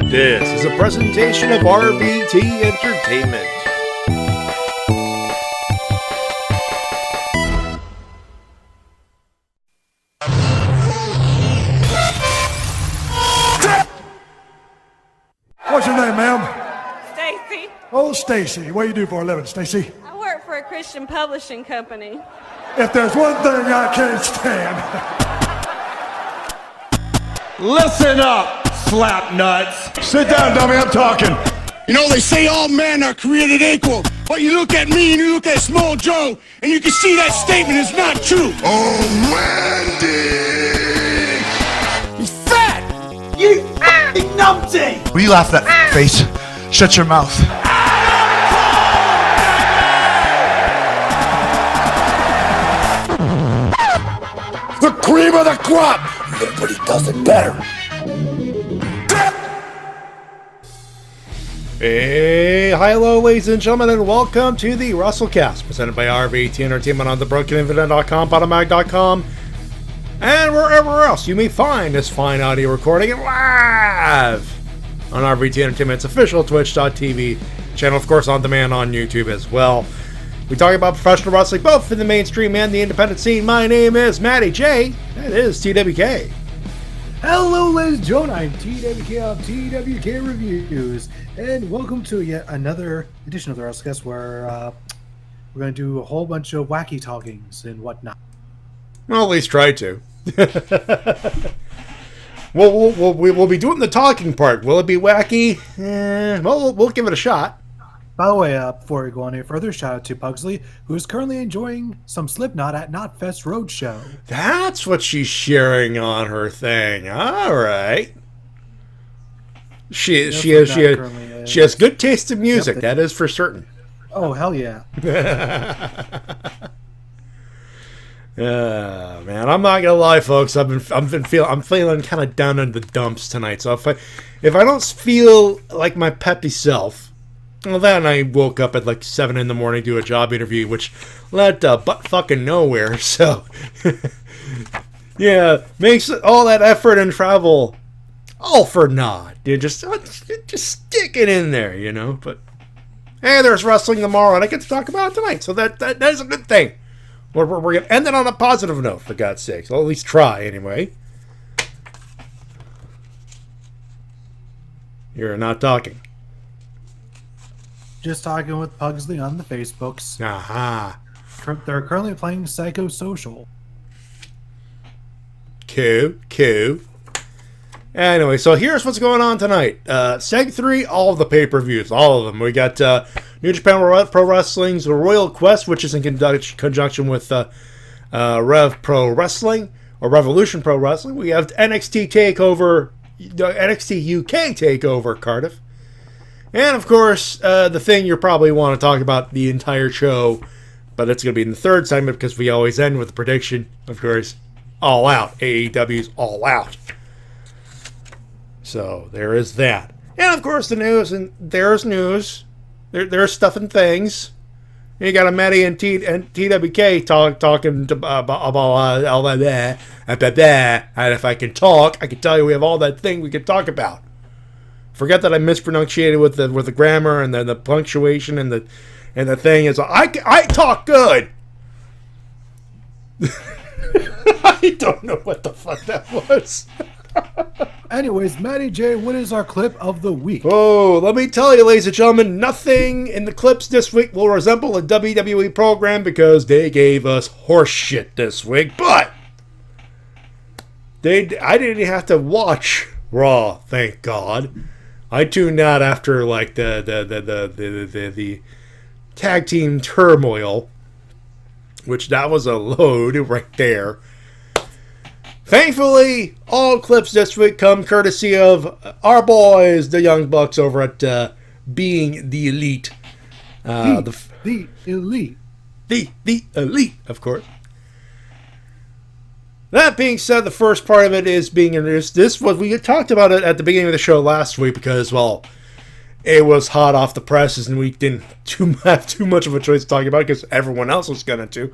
This is a presentation of RVT Entertainment. What's your name, ma'am? Stacy. Oh, Stacy. What do you do for a living, Stacy? I work for a Christian publishing company. If there's one thing I can't stand. Listen up, slap nuts. Sit down, dummy, I'm talking. You know, they say all men are created equal, but you look at me and you look at Small Joe, and you can see that statement is not true. Oh, Randy! He's fat! You f***ing numpty! Will you laugh at that face? Shut your mouth. The cream of the crop! Nobody does it better. Hey, hello, ladies and gentlemen, and welcome to the Wrestle-Cast, presented by RVT Entertainment on thebrokeninfinite.com, podomag.com, and wherever else you may find this fine audio recording and live on RVT Entertainment's official Twitch.tv channel, of course, on demand on YouTube as well. We talk about professional wrestling, both in the mainstream and the independent scene. My name is Matty Jay. That is TWK. Hello, ladies and gentlemen. I'm TWK of TWK Reviews, and welcome to yet another edition of the Wrestle-Cast where we're going to do a whole bunch of wacky talkings and whatnot. Well, at least try to. We'll be doing the talking part. Will it be wacky? Well, we'll give it a shot. By the way, before we go on any further, shout out to Pugsley, who is currently enjoying some Slipknot at Knotfest Roadshow. That's what she's sharing on her thing. All right. She has good taste in music. Yep, that is for certain. Oh, hell yeah. Man, I'm not gonna lie, folks. I'm feeling kind of down in the dumps tonight. So if I don't feel like my peppy self, well, then I woke up at like 7 in the morning to do a job interview, which led to butt fucking nowhere. So, yeah, makes all that effort and travel all for naught. Dude, just stick it in there, you know. But hey, there's wrestling tomorrow, and I get to talk about it tonight, so that is a good thing. We're gonna end it on a positive note, for God's sakes. I'll at least try, anyway. You're not talking. Just talking with Pugsley on the Facebooks. Aha. They're currently playing Psychosocial. Cool. Anyway, so here's what's going on tonight. Seg 3, all of the pay-per-views, all of them. We got New Japan Pro Wrestling's Royal Quest, which is in conjunction with Rev Pro Wrestling, or Revolution Pro Wrestling. We have NXT TakeOver, NXT UK TakeOver Cardiff. And, of course, the thing you probably want to talk about the entire show, but it's going to be in the third segment because we always end with the prediction, of course, All Out. AEW's All Out. So, there is that. And, of course, the news, and there's news. There's stuff and things. And you got a Matty and TWK talking about all that. And if I can talk, I can tell you we have all that thing we can talk about. Forget that I mispronunciated with the grammar and the punctuation and the thing is I talk good. I don't know what the fuck that was. Anyways, Matty J, what is our clip of the week? Oh, let me tell you, ladies and gentlemen, nothing in the clips this week will resemble a WWE program because they gave us horse shit this week. But I didn't have to watch Raw, thank God. I tuned out after like the tag team turmoil, which that was a load right there. Thankfully, all clips this week come courtesy of our boys, the Young Bucks, over at Being the Elite. The Elite. The Elite, of course. That being said, the first part of it is being introduced. This was, we had talked about it at the beginning of the show last week because, well, it was hot off the presses and we didn't have too much of a choice to talk about it because everyone else was going to.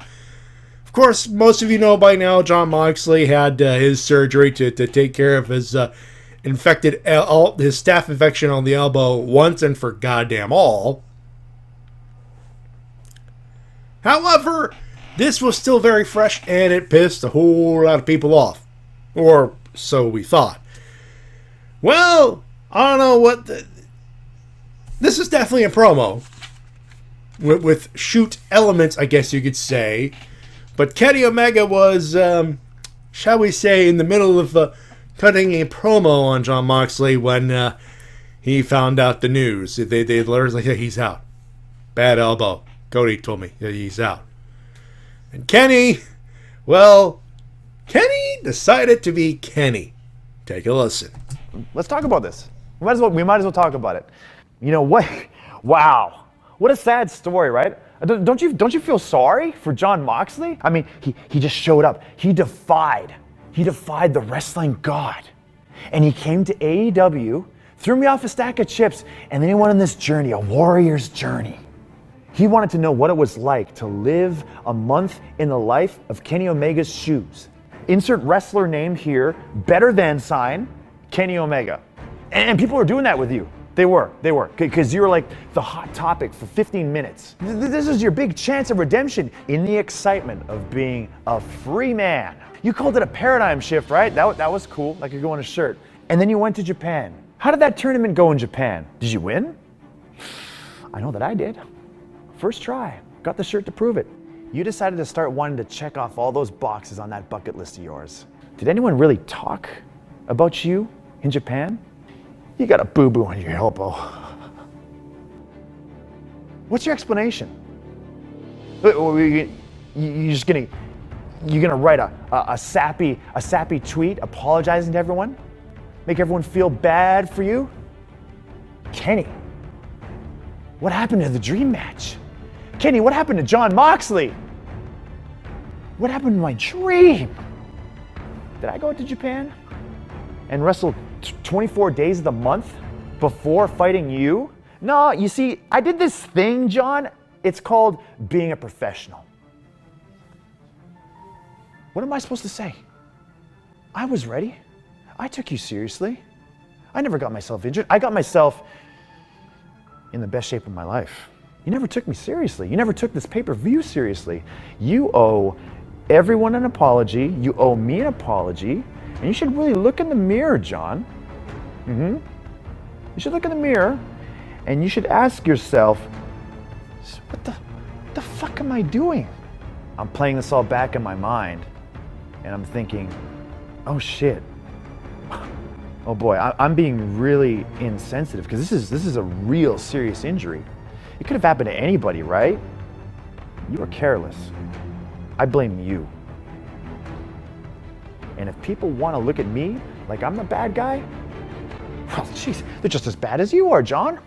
Of course, most of you know by now, Jon Moxley had his surgery to take care of his infected his staph infection on the elbow once and for goddamn all. However, this was still very fresh and it pissed a whole lot of people off. Or so we thought. Well, I don't know what... This is definitely a promo. With shoot elements, I guess you could say. But Kenny Omega was, shall we say, in the middle of cutting a promo on Jon Moxley when he found out the news. They learned, like, hey, he's out. Bad elbow. Cody told me he's out. And Kenny, well, Kenny decided to be Kenny. Take a listen. Let's talk about this. We might as well talk about it. You know what? Wow. What a sad story, right? Don't you feel sorry for Jon Moxley? I mean, he just showed up. He defied the wrestling god. And he came to AEW, threw me off a stack of chips, and then he went on this journey, a warrior's journey. He wanted to know what it was like to live a month in the life of Kenny Omega's shoes. Insert wrestler name here, better than sign, Kenny Omega. And people were doing that with you. They were, because you were like the hot topic for 15 minutes. This is your big chance of redemption in the excitement of being a free man. You called it a paradigm shift, right? That was cool, like you go on a shirt. And then you went to Japan. How did that tournament go in Japan? Did you win? I know that I did. First try, got the shirt to prove it. You decided to start wanting to check off all those boxes on that bucket list of yours. Did anyone really talk about you in Japan? You got a boo-boo on your elbow. What's your explanation? You're gonna write a sappy tweet apologizing to everyone? Make everyone feel bad for you? Kenny, what happened to the dream match? Kenny, what happened to Jon Moxley? What happened to my dream? Did I go to Japan and wrestle 24 days of the month before fighting you? No, you see, I did this thing, John. It's called being a professional. What am I supposed to say? I was ready. I took you seriously. I never got myself injured. I got myself in the best shape of my life. You never took me seriously. You never took this pay-per-view seriously. You owe everyone an apology. You owe me an apology. And you should really look in the mirror, John. You should look in the mirror and you should ask yourself, what the fuck am I doing? I'm playing this all back in my mind and I'm thinking, oh shit. Oh boy, I'm being really insensitive because this is a real serious injury. It could have happened to anybody, right? You were careless. I blame you. And if people want to look at me like I'm the bad guy, well, jeez, they're just as bad as you are, John.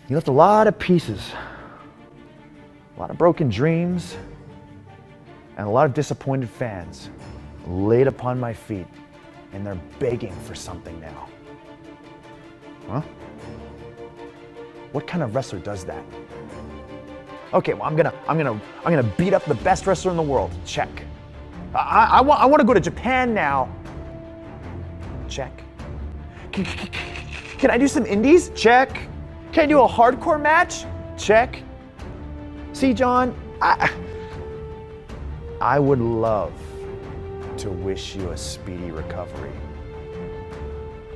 You left a lot of pieces, a lot of broken dreams, and a lot of disappointed fans laid upon my feet, and they're begging for something now. Huh? What kind of wrestler does that? Okay, well, I'm gonna beat up the best wrestler in the world. Check. I want to go to Japan now. Check. Can I do some indies? Check. Can I do a hardcore match? Check. See, John, I would love to wish you a speedy recovery.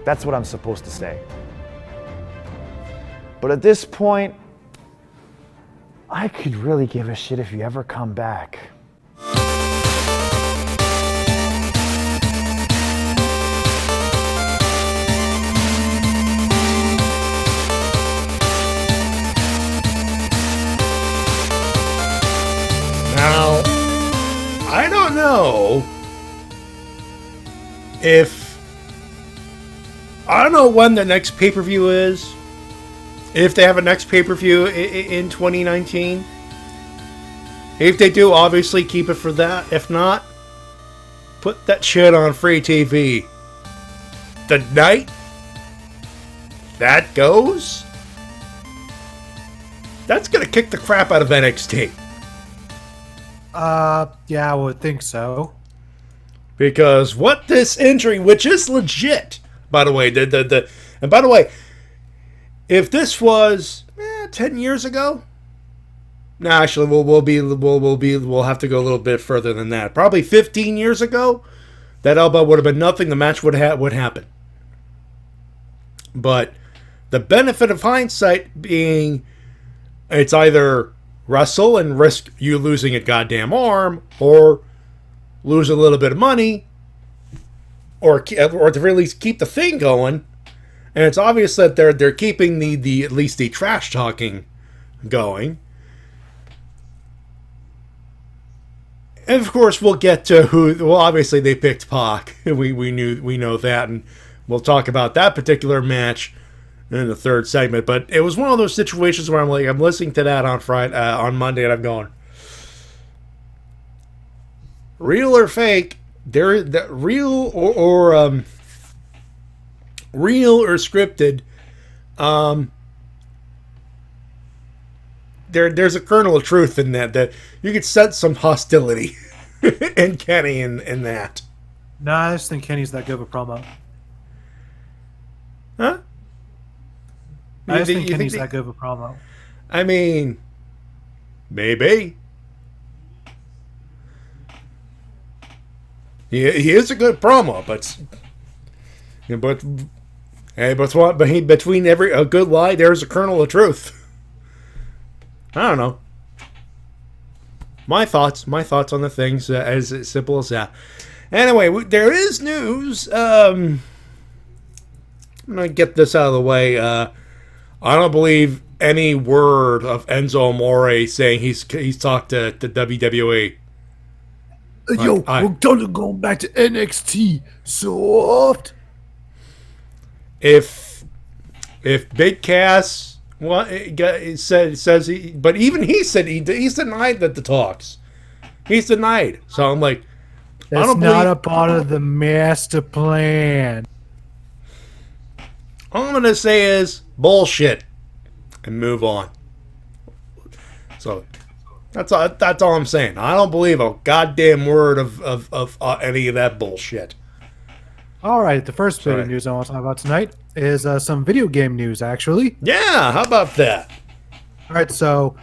That's what I'm supposed to say. But at this point, I could really give a shit if you ever come back. Now, I don't know I don't know when the next pay-per-view is. If they have a next pay-per-view in 2019. If they do, obviously keep it for that. If not, put that shit on free TV. The night that goes, that's gonna kick the crap out of NXT. Yeah, I would think so. Because what this injury, which is legit, by the way, and by the way, if this was 10 years ago, no, actually, we'll have to go a little bit further than that. Probably 15 years ago, that elbow would have been nothing. The match would happen. But the benefit of hindsight being, it's either wrestle and risk you losing a goddamn arm, or lose a little bit of money, or to very least keep the thing going. And it's obvious that they're keeping the at least the trash talking going. And of course, we'll get to who. Well, obviously they picked Pac. We know that, and we'll talk about that particular match in the third segment. But it was one of those situations where I'm listening to that on Monday, and I'm going, real or fake? Real or real or scripted? There's a kernel of truth in that you could sense some hostility in Kenny in that. No, I just think Kenny's that good of a promo. Huh? I just think Kenny's that good of a promo. I mean, maybe. He is a good promo, between a good lie, there's a kernel of truth. I don't know. My thoughts on the things, as simple as that. Anyway, there is news. I'm gonna get this out of the way. I don't believe any word of Enzo Amore saying he's talked to WWE. Yo, we're totally going back to NXT. Soft. If Big Cass says he, but even he said he's denied that the talks. He's denied. So I'm like, that's not a part of the master plan. All I'm gonna say is bullshit, and move on. So that's all I'm saying. I don't believe a goddamn word of any of that bullshit. All right, the first bit of news I want to talk about tonight is some video game news, actually. Yeah, how about that? All right, so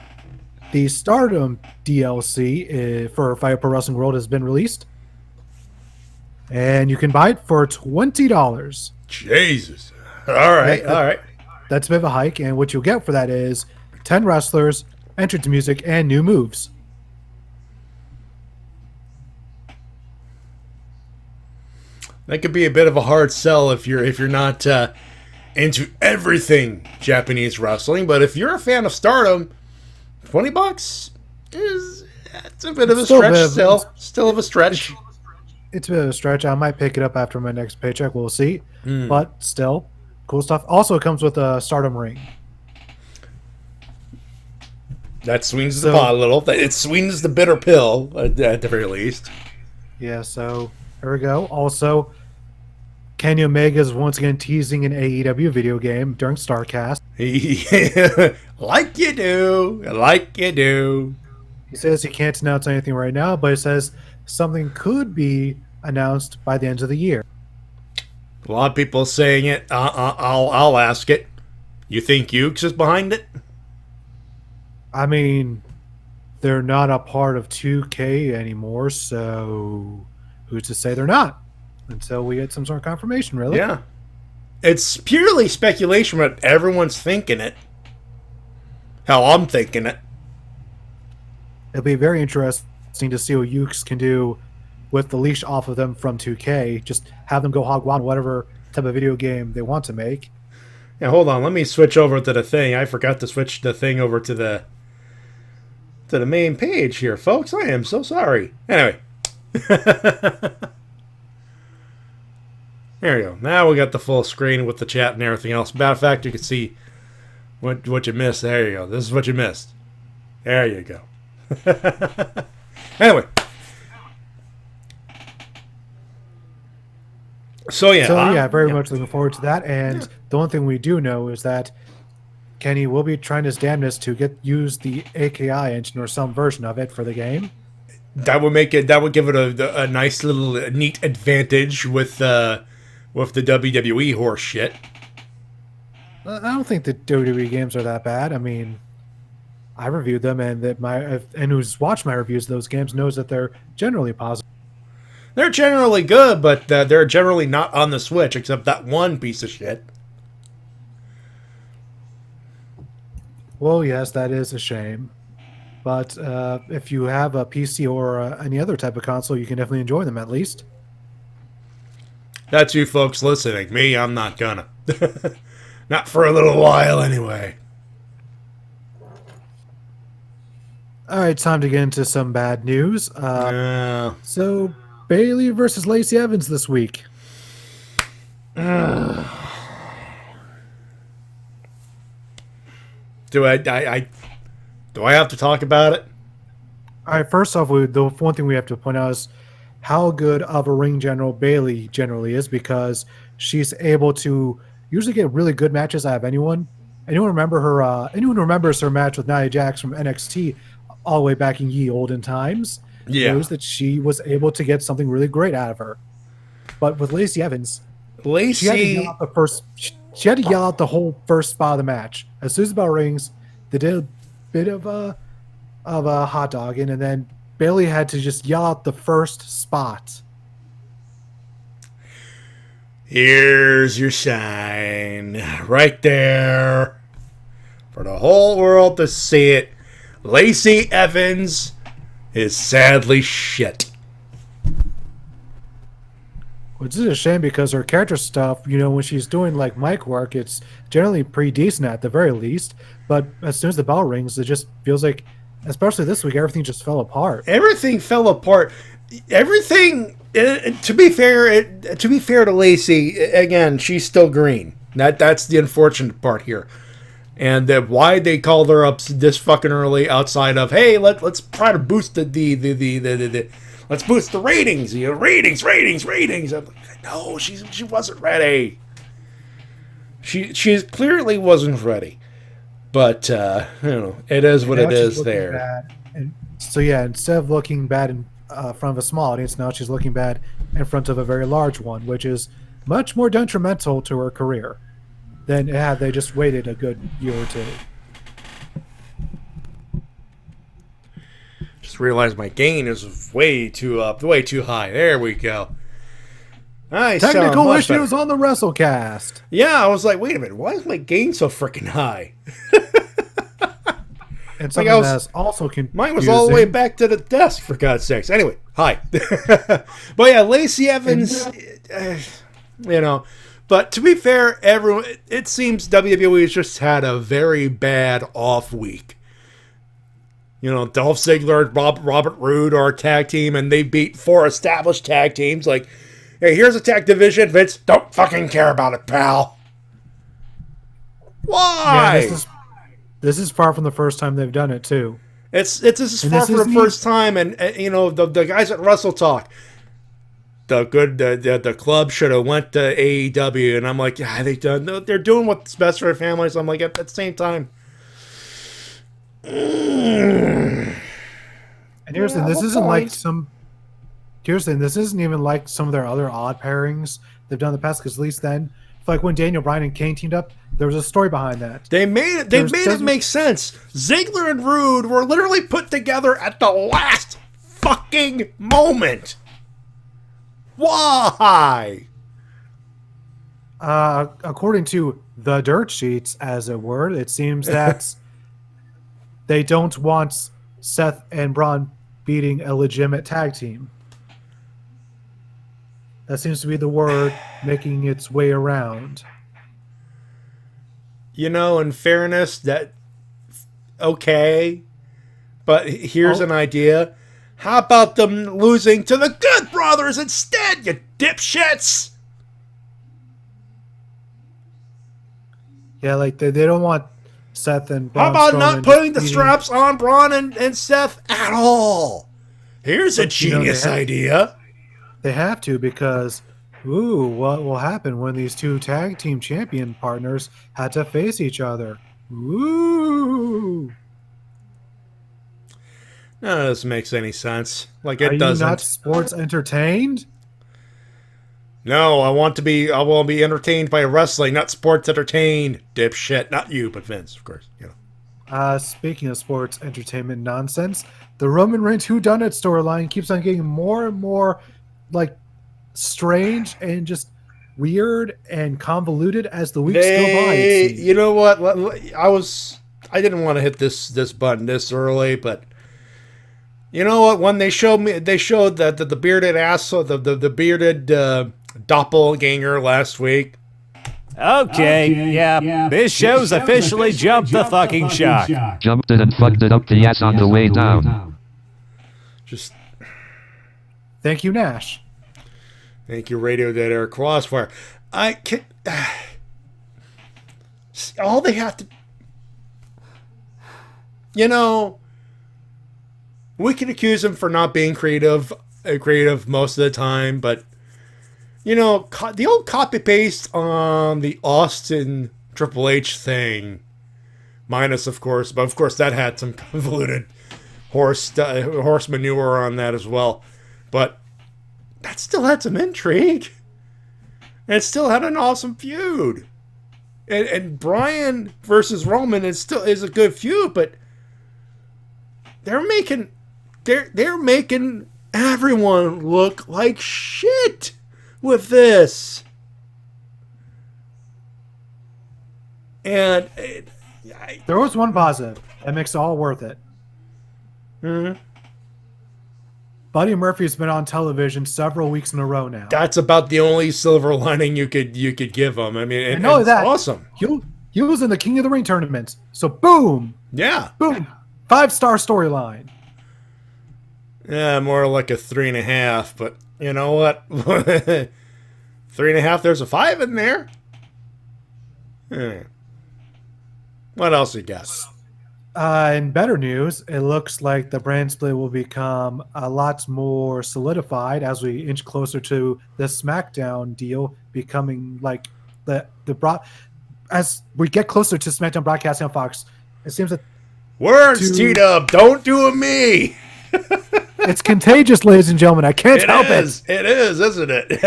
the Stardom DLC for Fire Pro Wrestling World has been released, and you can buy it for $20. Jesus. All right. That's a bit of a hike, and what you'll get for that is 10 wrestlers, entrance music, and new moves. That could be a bit of a hard sell if you're not into everything Japanese wrestling, but if you're a fan of Stardom, $20 it's a bit of a stretch. Still of a stretch. It's a bit of a stretch. I might pick it up after my next paycheck. We'll see. But still, cool stuff. Also, it comes with a Stardom ring. That swings the pot a little. It swings the bitter pill at the very least. Yeah. So there we go. Also, Kenny Omega is once again teasing an AEW video game during Starcast. Like you do. He says he can't announce anything right now, but he says something could be announced by the end of the year. A lot of people saying it. I'll ask it. You think Ukes is behind it? I mean, they're not a part of 2K anymore, so who's to say they're not? Until we get some sort of confirmation, really. Yeah. It's purely speculation, but everyone's thinking it. How I'm thinking it. It'll be very interesting to see what Ukes can do with the leash off of them from 2K. Just have them go hog wild whatever type of video game they want to make. Yeah, hold on. Let me switch over to the thing. I forgot to switch the thing over to the main page here, folks. I am so sorry. Anyway. There you go. Now we got the full screen with the chat and everything else. Matter of fact, you can see what you missed. There you go. This is what you missed. There you go. Anyway. So very much looking forward to that. And the one thing we do know is that Kenny will be trying his damnedest to use the AKI engine or some version of it for the game. That would make it. That would give it a nice little neat advantage with the WWE horse shit. I don't think the WWE games are that bad. I mean, I reviewed them, and who's watched my reviews of those games knows that they're generally positive. They're generally good, but they're generally not on the Switch, except that one piece of shit. Well, yes, that is a shame. But if you have a PC or any other type of console, you can definitely enjoy them at least. That's you folks listening. Me, I'm not gonna. Not for a little while, anyway. All right, time to get into some bad news. So, Bailey versus Lacey Evans this week. Do I have to talk about it? All right, first off, the one thing we have to point out is how good of a ring general Bailey generally is, because she's able to usually get really good matches out of anyone. Anyone remembers her match with Nia Jax from NXT all the way back in ye olden times? Yeah. Knows that she was able to get something really great out of her. But with Lacey Evans, she had to yell out the whole first spot of the match. As soon as the bell rings, they did a bit of a hot dogging, and then Bailey had to just yell out the first spot. Here's your sign. Right there. For the whole world to see it. Lacey Evans is sadly shit. Which is a shame, because her character stuff, when she's doing like mic work, it's generally pretty decent at the very least. But as soon as the bell rings, it just feels like, especially this week, everything just fell apart. Everything fell apart. Everything. To be fair to Lacey, again, she's still green. That's the unfortunate part here. And why they called her up this fucking early, outside of, hey, let's try to boost the let's boost the ratings. Ratings. I'm like, no, she wasn't ready. She clearly wasn't ready. But it is what it is there. Bad. And so yeah, instead of looking bad in front of a small audience, now she's looking bad in front of a very large one, which is much more detrimental to her career than had they just waited a good year or two. Just realized my gain is way too high. There we go. Nice. Technical issues on the Wrestle-Cast. Yeah, I was like, wait a minute, why is my gain so freaking high? And something that's also confusing. Mine was all the way back to the desk, for God's sakes. Anyway, hi. But yeah, Lacey Evans, But to be fair, it seems WWE's just had a very bad off week. Dolph Ziggler and Robert Roode are a tag team, and they beat 4 established tag teams. Like, hey, here's a tag division. Vince, don't fucking care about it, pal. Why? Yeah, this is far from the first time they've done it too. This is far from the first time, and the guys at Wrestle Talk, the club should have went to AEW, and I'm like, yeah, they're doing what's best for their families. I'm like, at the same time. And here's the thing, this isn't like this isn't even like some of their other odd pairings they've done in the past, because at least then, like when Daniel Bryan and Kane teamed up, there was a story behind that. They made it make sense. Ziggler and Rude were literally put together at the last fucking moment. Why? According to the dirt sheets, as it were, it seems that they don't want Seth and Braun beating a legitimate tag team. That seems to be the word making its way around. In fairness, okay. But here's an idea. How about them losing to the Good Brothers instead, you dipshits? Yeah, like they don't want Seth and Braun. How about not putting the straps on Braun and Seth at all? Here's a genius idea. They have to, because, what will happen when these two tag team champion partners had to face each other? None of this makes any sense. Like, it Are doesn't. you not sports entertained? No, I want to be entertained by wrestling, not sports entertained. Dipshit. Not you, but Vince, of course. You know. Speaking of sports entertainment nonsense, the Roman Reigns whodunit storyline keeps on getting more and more like strange and just weird and convoluted as the weeks go by. it seems. You know what? I didn't want to hit this button this early, but you know what? When they showed that the bearded asshole, the bearded doppelganger last week. Okay, yeah. This show's officially jumped the fucking shark. Jumped it and fucked it up the ass on the way down. Just Thank you, Nash. thank you, Radio Dead Air Crossfire. I can all they have to, you know, we can accuse them for not being creative most of the time, but you know, the old copy paste on the Austin Triple H thing, minus of course, but of course that had some convoluted horse manure on that as well, but that still had some intrigue. And it still had an awesome feud. And Bryan versus Roman is a good feud, but they're making everyone look like shit with this. And There was one positive that makes it all worth it. Mhm. Buddy Murphy's been on television several weeks in a row now. That's about the only silver lining you could give him. I mean, And not only it's that, awesome. He was in the King of the Ring tournament. So boom, Yeah. boom, 5-star storyline. Yeah, more like a 3.5, but you know what? 3.5, there's a 5 in there. What else you got? In better news, it looks like the brand split will become a lot more solidified as we inch closer to the SmackDown deal becoming like as we get closer to SmackDown broadcasting on Fox. It seems that Words, T-Dub, don't do a me. it's contagious, ladies and gentlemen. I can't help it. It is, isn't it?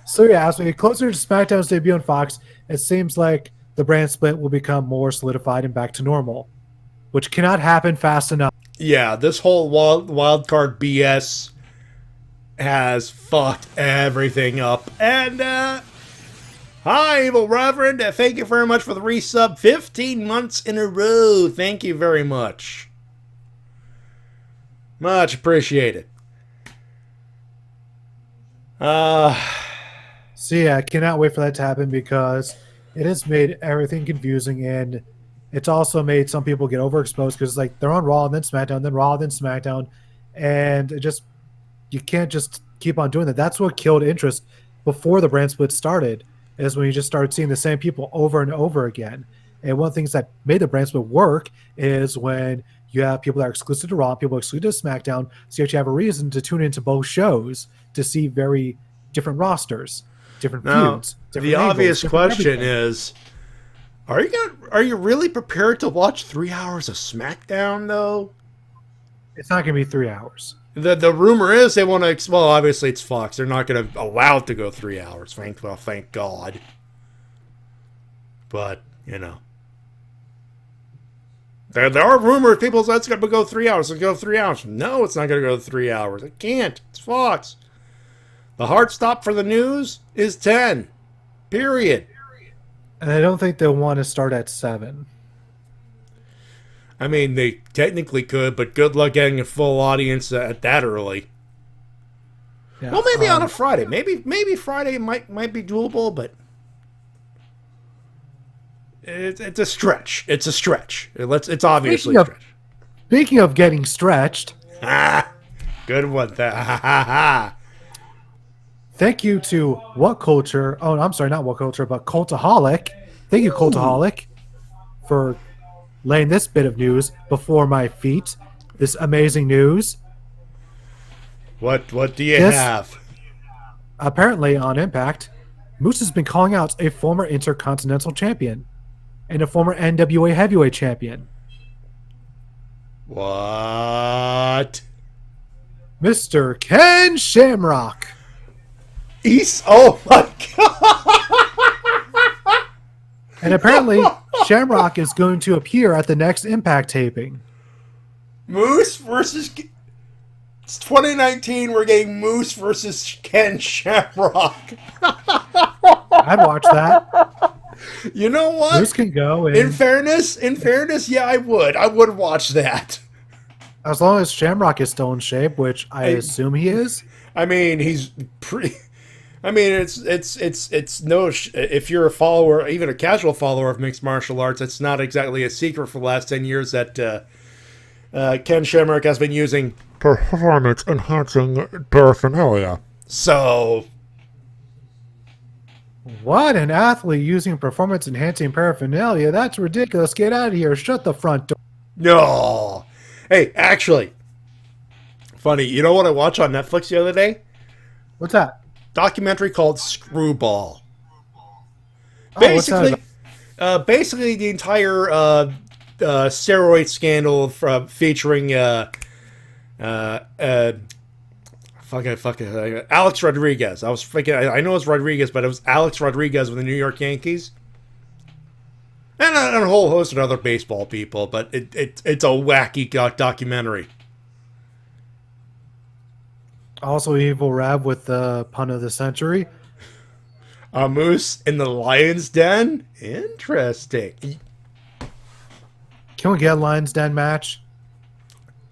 So yeah, as we get closer to SmackDown's debut on Fox, it seems like the brand split will become more solidified and back to normal, which cannot happen fast enough. Yeah, this whole wild card BS has fucked everything up. And hi, Evil Reverend. Thank you very much for the resub. 15 months in a row. Thank you very much. Much appreciated. So yeah, I cannot wait for that to happen because it has made everything confusing, and it's also made some people get overexposed because like they're on Raw and then SmackDown, then Raw, then SmackDown, and it just you can't just keep on doing that. That's what killed interest before the brand split started, is when you just started seeing the same people over and over again. And one of the things that made the brand split work is when you have people that are exclusive to Raw, people exclusive to SmackDown, so you actually have a reason to tune into both shows to see very different rosters, different feuds. The obvious question is, are you really prepared to watch 3 hours of SmackDown though? It's not going to be 3 hours. The rumor is they want to. Well, obviously it's Fox. They're not going to allow it to go 3 hours. Thank God. But you know, there are rumors. People say it's going to go 3 hours. It'll go 3 hours. No, it's not going to go 3 hours. It can't. It's Fox. The hard stop for the news is 10. Period. And I don't think they'll want to start at 7. I mean, they technically could, but good luck getting a full audience at that early. Yeah, Well, maybe on a Friday. Maybe Friday might be doable, but it's a stretch. It's a stretch. It's obviously a stretch. Speaking of getting stretched, good one. Thank you to What Culture. Oh, I'm sorry, not What Culture, but Cultaholic. Thank you, Cultaholic, for laying this bit of news before my feet. This amazing news. What do you have? Apparently, on Impact, Moose has been calling out a former Intercontinental Champion and a former NWA Heavyweight Champion. What? Mr. Ken Shamrock. Oh my god! And apparently, Shamrock is going to appear at the next Impact taping. Moose versus... It's 2019, we're getting Moose versus Ken Shamrock. I'd watch that. You know what? Moose can go. In fairness, yeah, I would. I would watch that. As long as Shamrock is still in shape, which I assume he is. I mean, he's pretty... I mean, it's no... If you're a follower, even a casual follower of mixed martial arts, it's not exactly a secret for the last 10 years that Ken Shamrock has been using performance-enhancing paraphernalia. So... What? An athlete using performance-enhancing paraphernalia? That's ridiculous. Get out of here. Shut the front door. No. Hey, actually, funny. You know what I watched on Netflix the other day? What's that? Documentary called Screwball. Oh, Basically, basically the entire steroid scandal featuring Alex Rodriguez. I was freaking. I know it's Rodriguez, but it was Alex Rodriguez with the New York Yankees, and a whole host of other baseball people. But it's a wacky documentary. Also, Evil Rab with the pun of the century. A moose in the lion's den? Interesting. Can we get a lion's den match?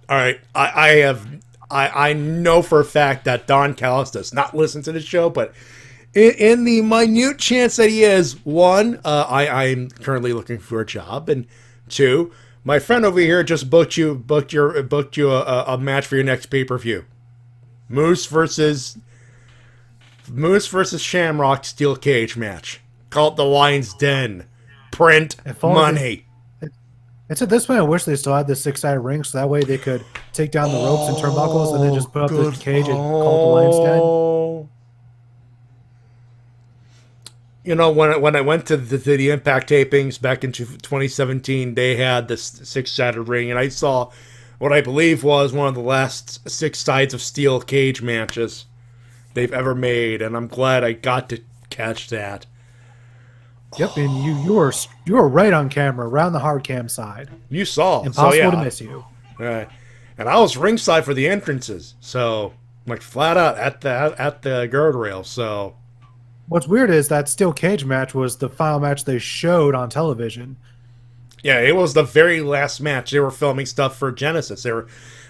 All right. I know for a fact that Don Callis does not listen to the show, but in the minute chance that he is, one, I'm currently looking for a job, and two, my friend over here just booked you a match for your next pay-per-view. Moose versus Shamrock steel cage match. Call it the Lion's Den. Print money. It's at this point I wish they still had the 6-sided ring so that way they could take down the ropes and turnbuckles and then just put up the cage and call it the Lion's Den. You know, when I went to the Impact tapings back in 2017, they had this 6-sided ring, and I saw what I believe was one of the last 6 sides of steel cage matches they've ever made, and I'm glad I got to catch that. Yep, and you were right on camera, around the hard cam side. You saw. Impossible to miss you. Right. And I was ringside for the entrances, so like flat out at the guardrail. So what's weird is that steel cage match was the final match they showed on television. Yeah, it was the very last match. They were filming stuff for Genesis. They were,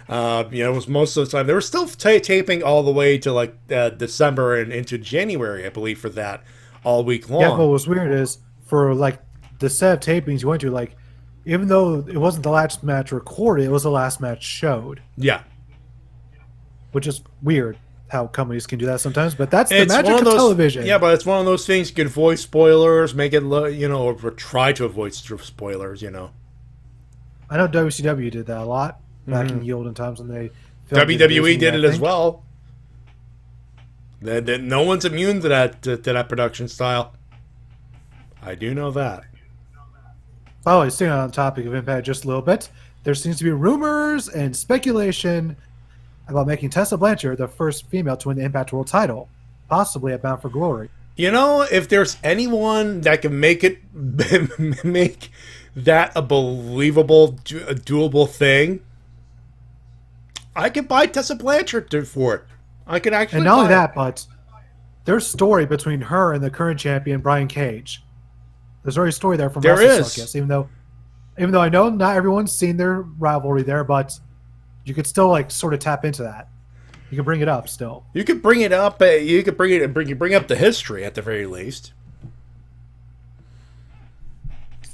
it was most of the time. They were still taping all the way to like December and into January, I believe, for that all week long. Yeah, but what's weird is for like the set of tapings you went to, like even though it wasn't the last match recorded, it was the last match showed. Yeah, which is weird how companies can do that sometimes, but that's the magic of television. Yeah, but it's one of those things. You can avoid spoilers, make it, or try to avoid spoilers. You know, I know WCW did that a lot back in the olden times when they. WWE did it as well. That no one's immune to that production style. I do know that. Oh, staying on the topic of Impact just a little bit, there seems to be rumors and speculation about making Tessa Blanchard the first female to win the Impact World title, possibly at Bound for Glory. You know, if there's anyone that can make that a believable, doable thing, I could buy Tessa Blanchard for it. I could actually. And not only that, but there's story between her and the current champion Brian Cage. There's already a story there from Wrestle-Cast, even though I know not everyone's seen their rivalry there, but you could still like sort of tap into that. You can bring it up still. You could bring it up. You could bring up the history at the very least.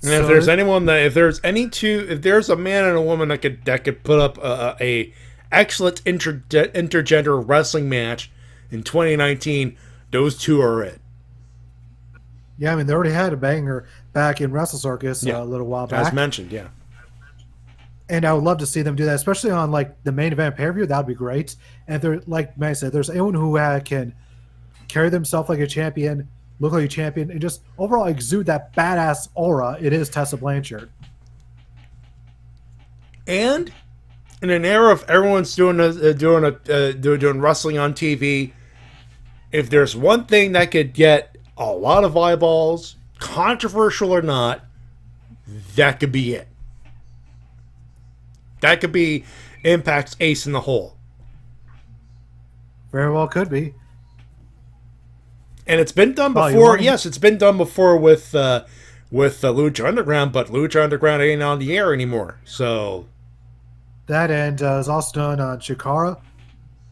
And if there's anyone if there's a man and a woman that could put up a excellent intergender wrestling match in 2019, those two are it. Yeah, I mean, they already had a banger back in Wrestle Circus a little while back. As mentioned, yeah. And I would love to see them do that, especially on like the main event pay-per-view. That would be great. And if they're, like Matt said, there's anyone who can carry themselves like a champion, look like a champion, and just overall exude that badass aura, it is Tessa Blanchard. And in an era of everyone's doing wrestling on TV, if there's one thing that could get a lot of eyeballs, controversial or not, that could be it. That could be Impact's ace in the hole. Very well could be. And it's been done before. Yes, it's been done before with Lucha Underground, but Lucha Underground ain't on the air anymore. So that, and it was also done on Chikara.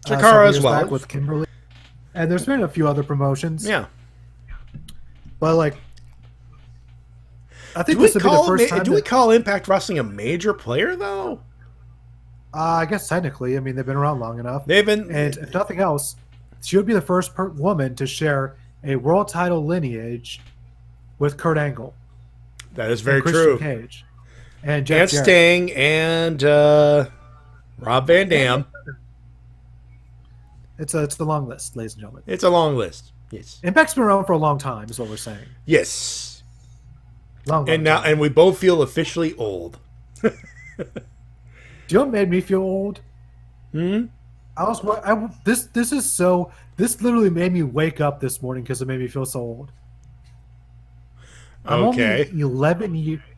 Chikara as well. Back with Kimberly. And there's been a few other promotions. Yeah. But, like, I think this would be the first time. Do we call Impact Wrestling a major player, though? I guess technically. I mean, they've been around long enough. And if nothing else, she would be the first woman to share a world title lineage with Kurt Angle. That is very true. Cage. And Sting and Rob Van Dam. It's a long list, ladies and gentlemen. It's a long list. Yes. Impact's been around for a long time, is what we're saying. Yes. Long and now, time. and we both feel officially old. Do you know what made me feel old? Hmm. This literally made me wake up this morning because it made me feel so old. I'm okay.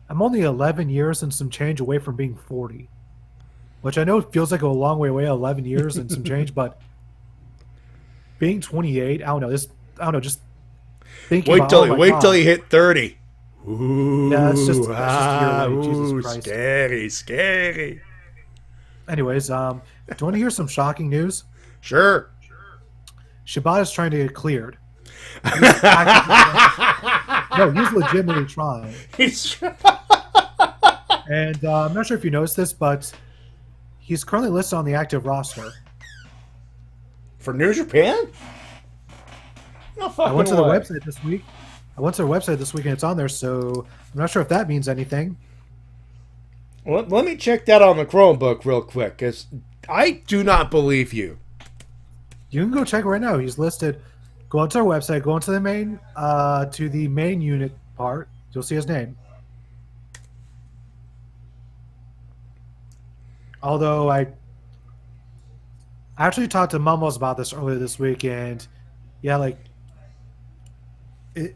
I'm only 11 years and some change away from being 40, which I know it feels like a long way away. 11 years and some change, but being 28, I don't know. Just thinking. Wait till you hit 30. Ooh, yeah, that's just Jesus Christ. Scary. Anyways, do you want to hear some shocking news? Sure. Shibata's trying to get cleared. He's legitimately trying. And I'm not sure if you noticed this, but he's currently listed on the active roster. For New Japan? No fucking I went to the way. website this week. And it's on there, so I'm not sure if that means anything. Well, let me check that on the Chromebook real quick, because I do not believe you. You can go check right now. He's listed. Go onto our website. Go into the main unit part. You'll see his name. Although I actually talked to Mumbles about this earlier this week, and yeah, like it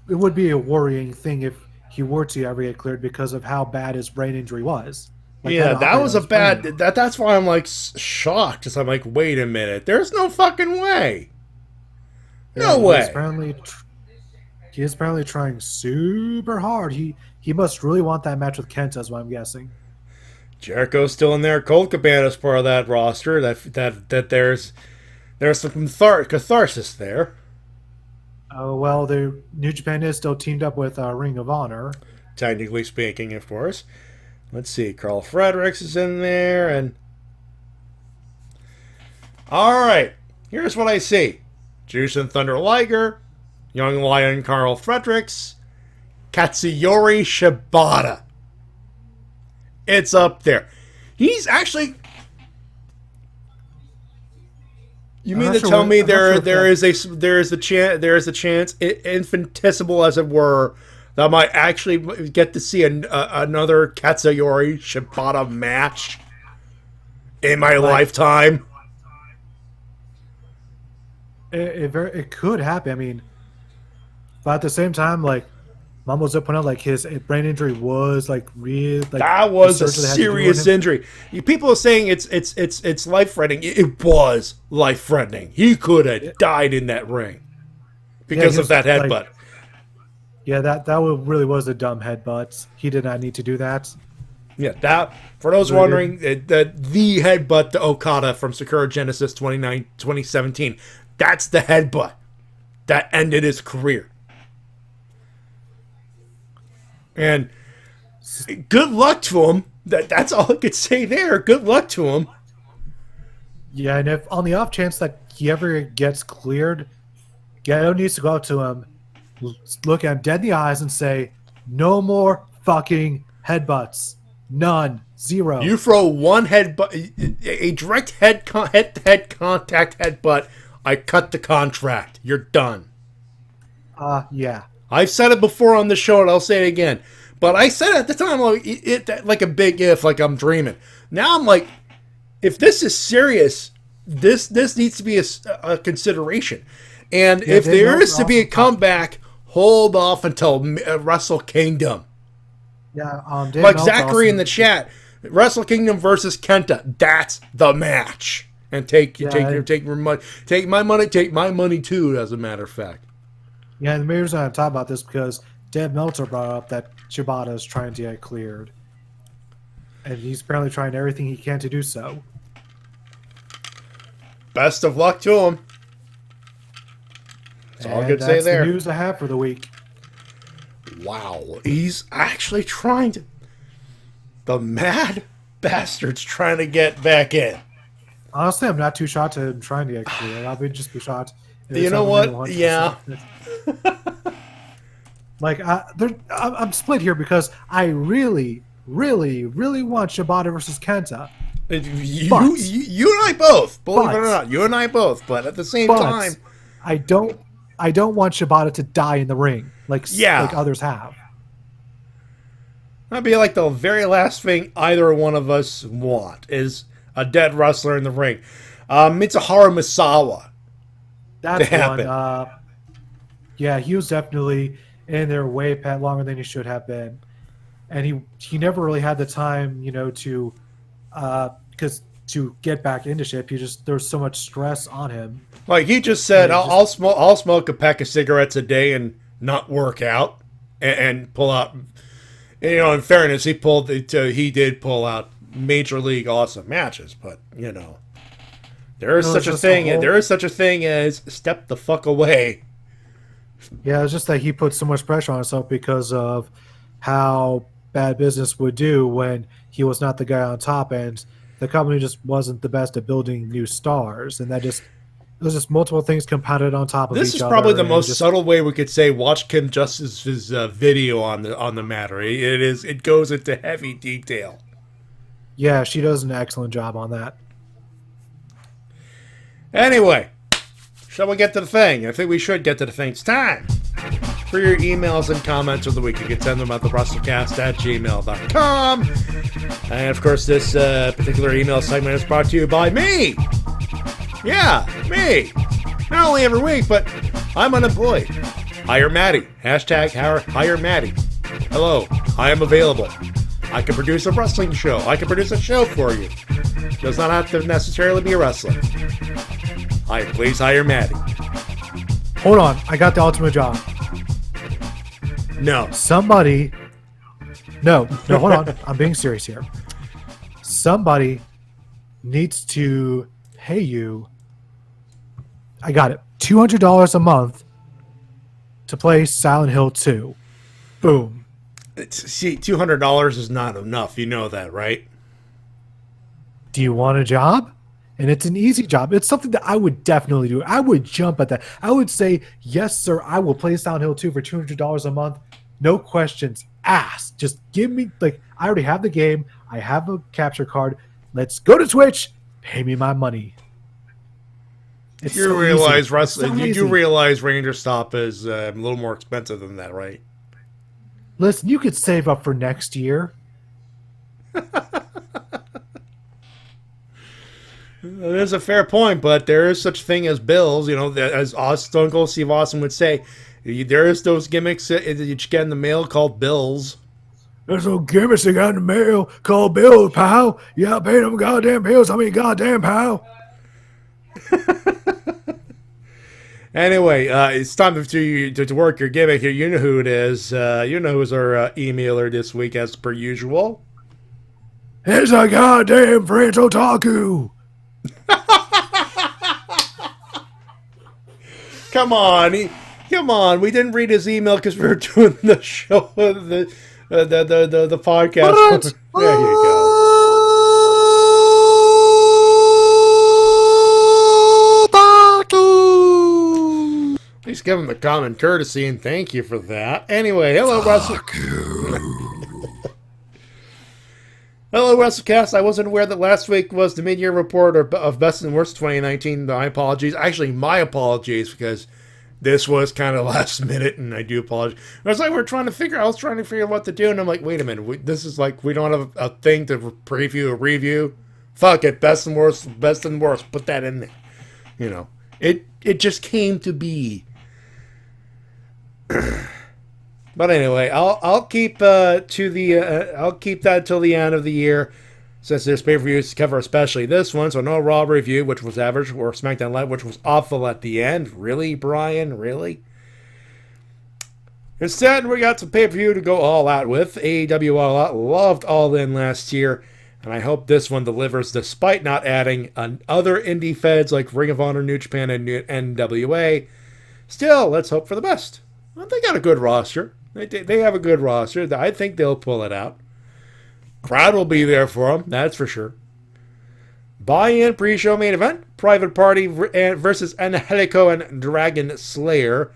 would be a worrying thing if he were to ever get cleared because of how bad his brain injury was. Like, yeah, that was a bad. That's why I'm like shocked. Because I'm like, wait a minute. There's no fucking way. No way. He is apparently trying super hard. He must really want that match with Kenta, is what I'm guessing. Jericho's still in there. Colt Cabana's part of that roster. That there's some catharsis there. Oh well, the New Japan is still teamed up with Ring of Honor. Technically speaking, of course. Let's see. Carl Fredericks is in there, and all right. Here's what I see: Juice and Thunder Liger, Young Lion Carl Fredericks, Katsuyori Shibata. It's up there. He's actually. You mean to tell me there is a chance, infinitesimal as it were, that I might actually get to see another Katsuyori Shibata match in my lifetime? It could happen. I mean, but at the same time, like Mumbles up out, like his brain injury was like real. Like, that was a serious injury. People are saying it's life threatening. It was life threatening. He could have died in that ring because of that headbutt. Like, yeah, that really was a dumb headbutt. He did not need to do that. Yeah, that for those wondering, the headbutt to Okada from Sakura Genesis 2017. That's the headbutt that ended his career. And good luck to him. That's all I could say there. Good luck to him. Yeah, and if on the off chance that he ever gets cleared, Gato needs to go up to him, look at him dead in the eyes, and say, "No more fucking headbutts. None. Zero." You throw one headbutt, a direct head contact headbutt, I cut the contract. You're done. Yeah. I've said it before on the show, and I'll say it again. But I said it at the time like a big if, like I'm dreaming. Now I'm like, if this is serious, this needs to be a consideration. And if there is to be a comeback, hold off until Wrestle Kingdom. Yeah, like Zachary in the chat, Wrestle Kingdom versus Kenta. That's the match. And take my money, take my money too. As a matter of fact. Yeah, and the main reason I'm talking about this because Dave Meltzer brought up that Shibata is trying to get cleared, and he's apparently trying everything he can to do so. Best of luck to him. That's all I could say there. That's the news I have for the week. Wow, he's actually trying to. The mad bastard's trying to get back in. Honestly, I'm not too shocked to him trying to get cleared. I'll just be shocked. You know what? Yeah. Like, I'm split here because I really, really, really want Shibata versus Kenta. You and I both, believe it or not, you and I both. But at the same time, I don't want Shibata to die in the ring like others have. That'd be like the very last thing either one of us want is a dead wrestler in the ring. Mitsuharu Misawa. That's one. Yeah, he was definitely in there way longer than he should have been, and he never really had the time, to get back into shape. There was so much stress on him. Like he just said, I'll smoke a pack of cigarettes a day and not work out and pull out. In fairness, he did pull out major league awesome matches, but there is such a thing. There is such a thing as step the fuck away. Yeah, it's just that he put so much pressure on himself because of how bad business would do when he was not the guy on top, and the company just wasn't the best at building new stars, and there's just multiple things compounded on top of each other. This is probably the most subtle way we could say watch Kim Justice's video on the matter. It goes into heavy detail. Yeah, she does an excellent job on that. Anyway, shall we get to the thing? I think we should get to the thing. It's time for your emails and comments of the week. You can send them at Wrestle-Cast@gmail.com. And of course, this particular email segment is brought to you by me. Yeah, me. Not only every week, but I'm unemployed. Hire Matty. Hashtag hire Matty. Hello, I am available. I can produce a wrestling show. I can produce a show for you. Does not have to necessarily be a wrestler. Please hire Matty. Hold on, I got the ultimate job. No. No, hold on. I'm being serious here. Somebody needs to pay you. I got it. $200 a month to play Silent Hill 2. Boom. See, $200 is not enough. You know that, right? Do you want a job? And it's an easy job. It's something that I would definitely do. I would jump at that. I would say, yes, sir, I will play Silent Hill 2 for $200 a month. No questions asked. Just give me, I already have the game. I have a capture card. Let's go to Twitch. Pay me my money. It's you realize wrestling. You do realize Ranger Stop is a little more expensive than that, right? Listen, you could save up for next year. There's a fair point, but there is such thing as bills. As Stone Cold Steve Austin would say, there is those gimmicks that you get in the mail called bills. There's no gimmicks I got in the mail called bills, pal. You gotta pay them goddamn bills. I mean, goddamn, pal. Anyway, it's time to work your gimmick here. You know who it is. You know who's our emailer this week, as per usual. It's a goddamn French otaku. Come on. We didn't read his email because we were doing the show, the podcast. There you go. Please give him the common courtesy and thank you for that. Anyway, hello, Russell. Hello, Wrestle-Cast. I wasn't aware that last week was the mid-year report of Best and Worst 2019. My apologies. Actually, my apologies, because this was kind of last minute, and I do apologize. I was trying to figure out what to do, and I'm like, wait a minute. This is we don't have a thing to preview a review. Fuck it, best and worst, put that in there. You know, it just came to be. But anyway, I'll keep I'll keep that till the end of the year, since there's pay-per-views to cover, especially this one. So no Raw review, which was average, or SmackDown Live, which was awful at the end. Really, Brian? Really? Instead, we got some pay-per-view to go all out with. AEW All Out loved All In last year, and I hope this one delivers despite not adding other indie feds like Ring of Honor, New Japan, and NWA. Still, let's hope for the best. Well, they got a good roster. They have a good roster. I think they'll pull it out. Crowd will be there for them, that's for sure. Buy-in pre-show main event. Private Party versus Angelico and Dragon Slayer.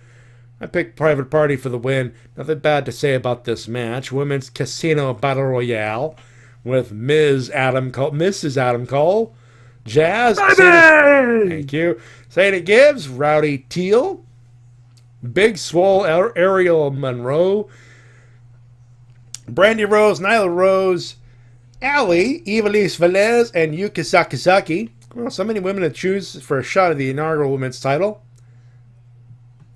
I picked Private Party for the win. Nothing bad to say about this match. Women's Casino Battle Royale with Mrs. Adam Cole, Jazz, thank you, Sadie Gibbs, Rowdy Teal, Big Swole, Ariel Monroe, Brandy Rose, Nyla Rose, Allie, Ivelisse Velez, and Yuka Sakazaki. Well, so many women to choose for a shot at the inaugural women's title.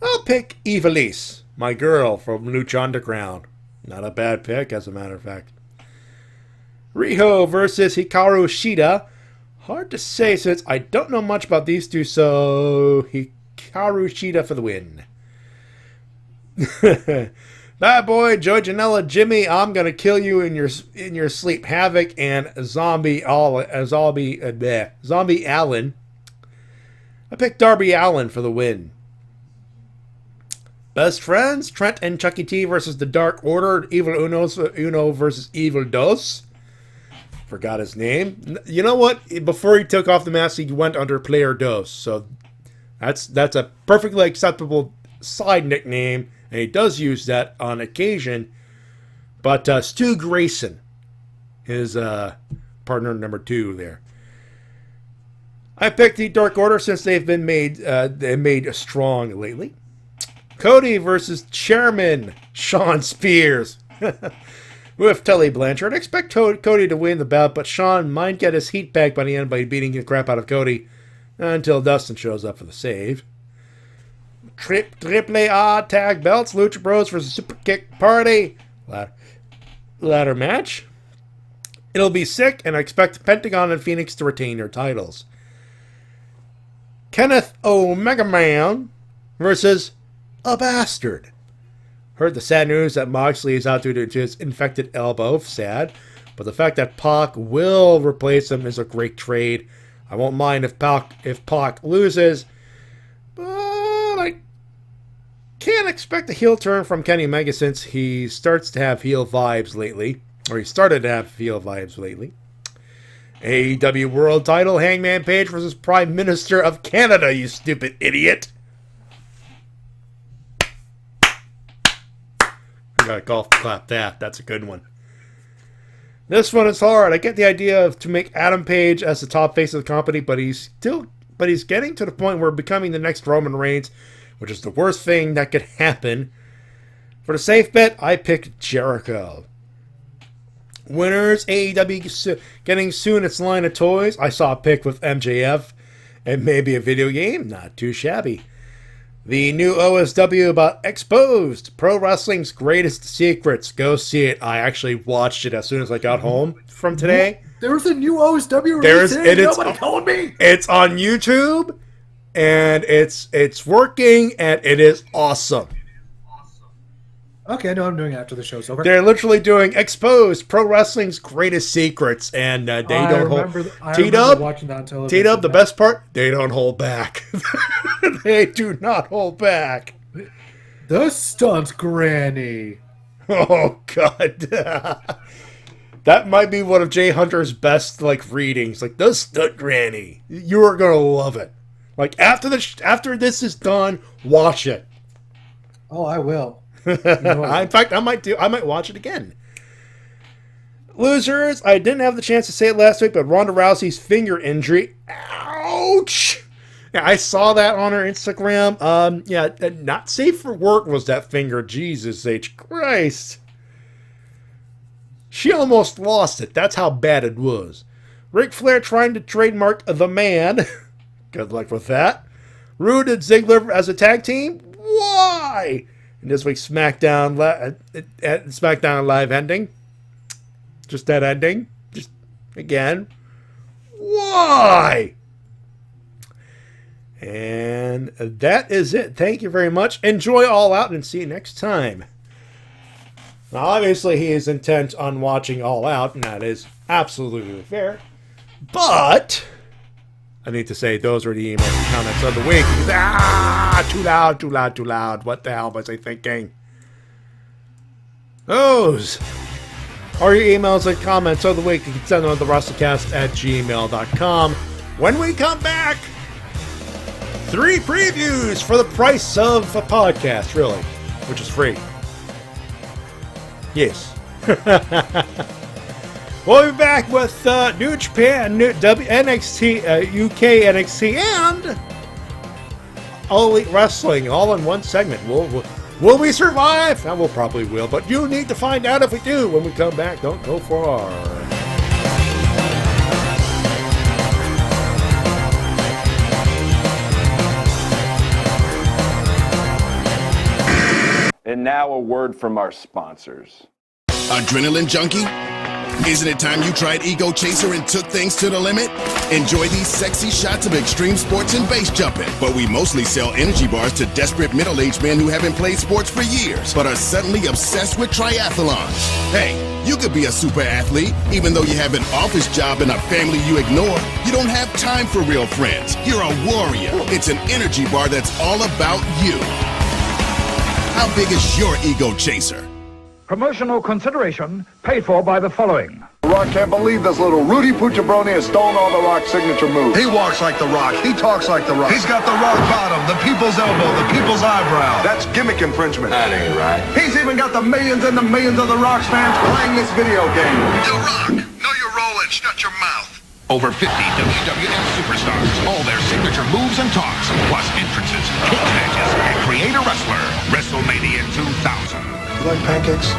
I'll pick Ivelisse, my girl from Lucha Underground. Not a bad pick, as a matter of fact. Riho versus Hikaru Shida. Hard to say since I don't know much about these two, so Hikaru Shida for the win. Bad Boy, Joey Janela, Jimmy, I'm gonna kill you in your sleep. Havoc and Zombie Allen. I picked Darby Allin for the win. Best Friends, Trent and Chucky T versus the Dark Order. Evil Uno versus Evil Dos. Forgot his name. You know what? Before he took off the mask, he went under Player Dos. So that's a perfectly acceptable side nickname, and he does use that on occasion. But Stu Grayson is partner number 2 there. I picked the Dark Order since they've been made strong lately. Cody versus Chairman Sean Spears. With Tully Blanchard. I expect Cody to win the bout, but Sean might get his heat back by the end by beating the crap out of Cody until Dustin shows up for the save. Triple A tag belts. Lucha Bros versus Super Kick Party. Ladder match. It'll be sick, and I expect Pentagon and Phoenix to retain their titles. Kenneth Omega Man versus a Bastard. Heard the sad news that Moxley is out due to his infected elbow. Sad. But the fact that Pac will replace him is a great trade. I won't mind if Pac loses. But I can't expect a heel turn from Kenny Omega since he starts to have heel vibes lately. Or he started to have heel vibes lately. AEW World Title, Hangman Page versus Prime Minister of Canada, you stupid idiot. I gotta golf clap that. That's a good one. This one is hard. I get the idea to make Adam Page as the top face of the company, but he's getting to the point where becoming the next Roman Reigns, which is the worst thing that could happen. For the safe bet, I picked Jericho. Winners, AEW getting soon its line of toys. I saw a pick with MJF and maybe a video game. Not too shabby. The new OSW about Exposed, Pro Wrestling's Greatest Secrets. Go see it. I actually watched it as soon as I got home from today. There was a new OSW release. Nobody told me. It's on YouTube, and it's working, and it is awesome. Okay, I know I'm doing it after the show's over. They're literally doing Exposed, Pro Wrestling's Greatest Secrets, and they don't hold. T-Dub, watching that on television. T-Dub, the best part, they don't hold back. They do not hold back. The Stunt Granny. Oh God, that might be one of Jay Hunter's best readings. The Stunt Granny. You are gonna love it. After this is done, watch it. Oh, I will. In fact, I might watch it again. Losers, I didn't have the chance to say it last week, but Ronda Rousey's finger injury. Ouch! Yeah, I saw that on her Instagram. Not safe for work was that finger. Jesus H. Christ. She almost lost it. That's how bad it was. Ric Flair trying to trademark the man. Good luck with that. Rude and Ziggler as a tag team. Why? And this week's SmackDown Live ending. Just that ending. Just again. Why? And that is it. Thank you very much. Enjoy All Out and see you next time. Now, obviously, he is intent on watching All Out, and that is absolutely fair. But I need to say those are the emails and comments of the week. Too loud, too loud, too loud. What the hell was I thinking? Those are your emails and comments of the week. You can send them to Wrestle-Cast@gmail.com. When we come back, 3 previews for the price of a podcast, really, which is free. Yes. We'll be back with New Japan, NXT, UK NXT, and All Elite Wrestling, all in one segment. Will we survive? Well, we'll probably will, but you need to find out if we do when we come back. Don't go far. And now a word from our sponsors. Adrenaline junkie? Isn't it time you tried Ego Chaser and took things to the limit? Enjoy these sexy shots of extreme sports and base jumping. But we mostly sell energy bars to desperate middle-aged men who haven't played sports for years, but are suddenly obsessed with triathlons. Hey, you could be a super athlete, even though you have an office job and a family you ignore. You don't have time for real friends. You're a warrior. It's an energy bar that's all about you. How big is your Ego Chaser? Promotional consideration paid for by the following. The Rock can't believe this little Rudy Pucciabroni has stolen all The Rock's signature moves. He walks like The Rock. He talks like The Rock. He's got the rock bottom, the people's elbow, the people's eyebrow. That's gimmick infringement. That ain't right. He's even got the millions and the millions of The Rock's fans playing this video game. The Rock, know your role and shut your mouth. Over 50 WWF superstars, all their signature moves and talks, plus entrances, cage matches, and create a wrestler. WrestleMania 2000. You like pancakes?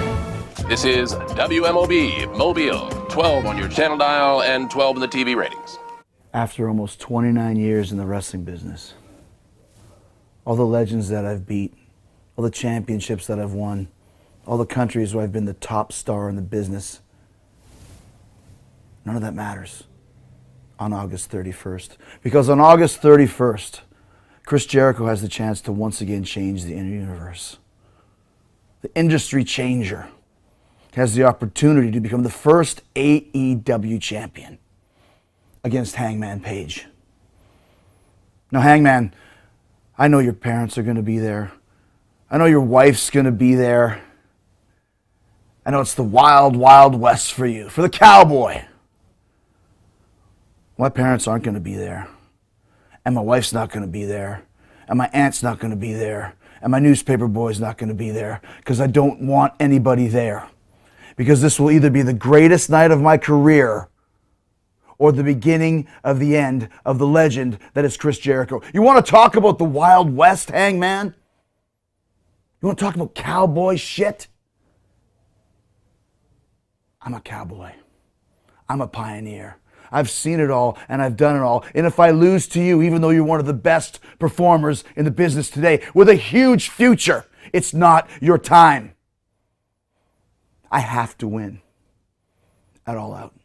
This is WMOB Mobile, 12 on your channel dial and 12 in the TV ratings. After almost 29 years in the wrestling business, all the legends that I've beat, all the championships that I've won, all the countries where I've been the top star in the business, none of that matters on August 31st. Because on August 31st, Chris Jericho has the chance to once again change the universe. The industry changer has the opportunity to become the first AEW champion against Hangman Page. Now, Hangman, I know your parents are going to be there. I know your wife's going to be there. I know it's the wild, wild west for you, for the cowboy. My parents aren't going to be there. And my wife's not going to be there. And my aunt's not going to be there. And my newspaper boy's not going to be there. Because I don't want anybody there. Because this will either be the greatest night of my career or the beginning of the end of the legend that is Chris Jericho. You want to talk about the Wild West, Hangman? You want to talk about cowboy shit? I'm a cowboy. I'm a pioneer. I've seen it all and I've done it all. And if I lose to you, even though you're one of the best performers in the business today with a huge future, it's not your time. I have to win at All Out.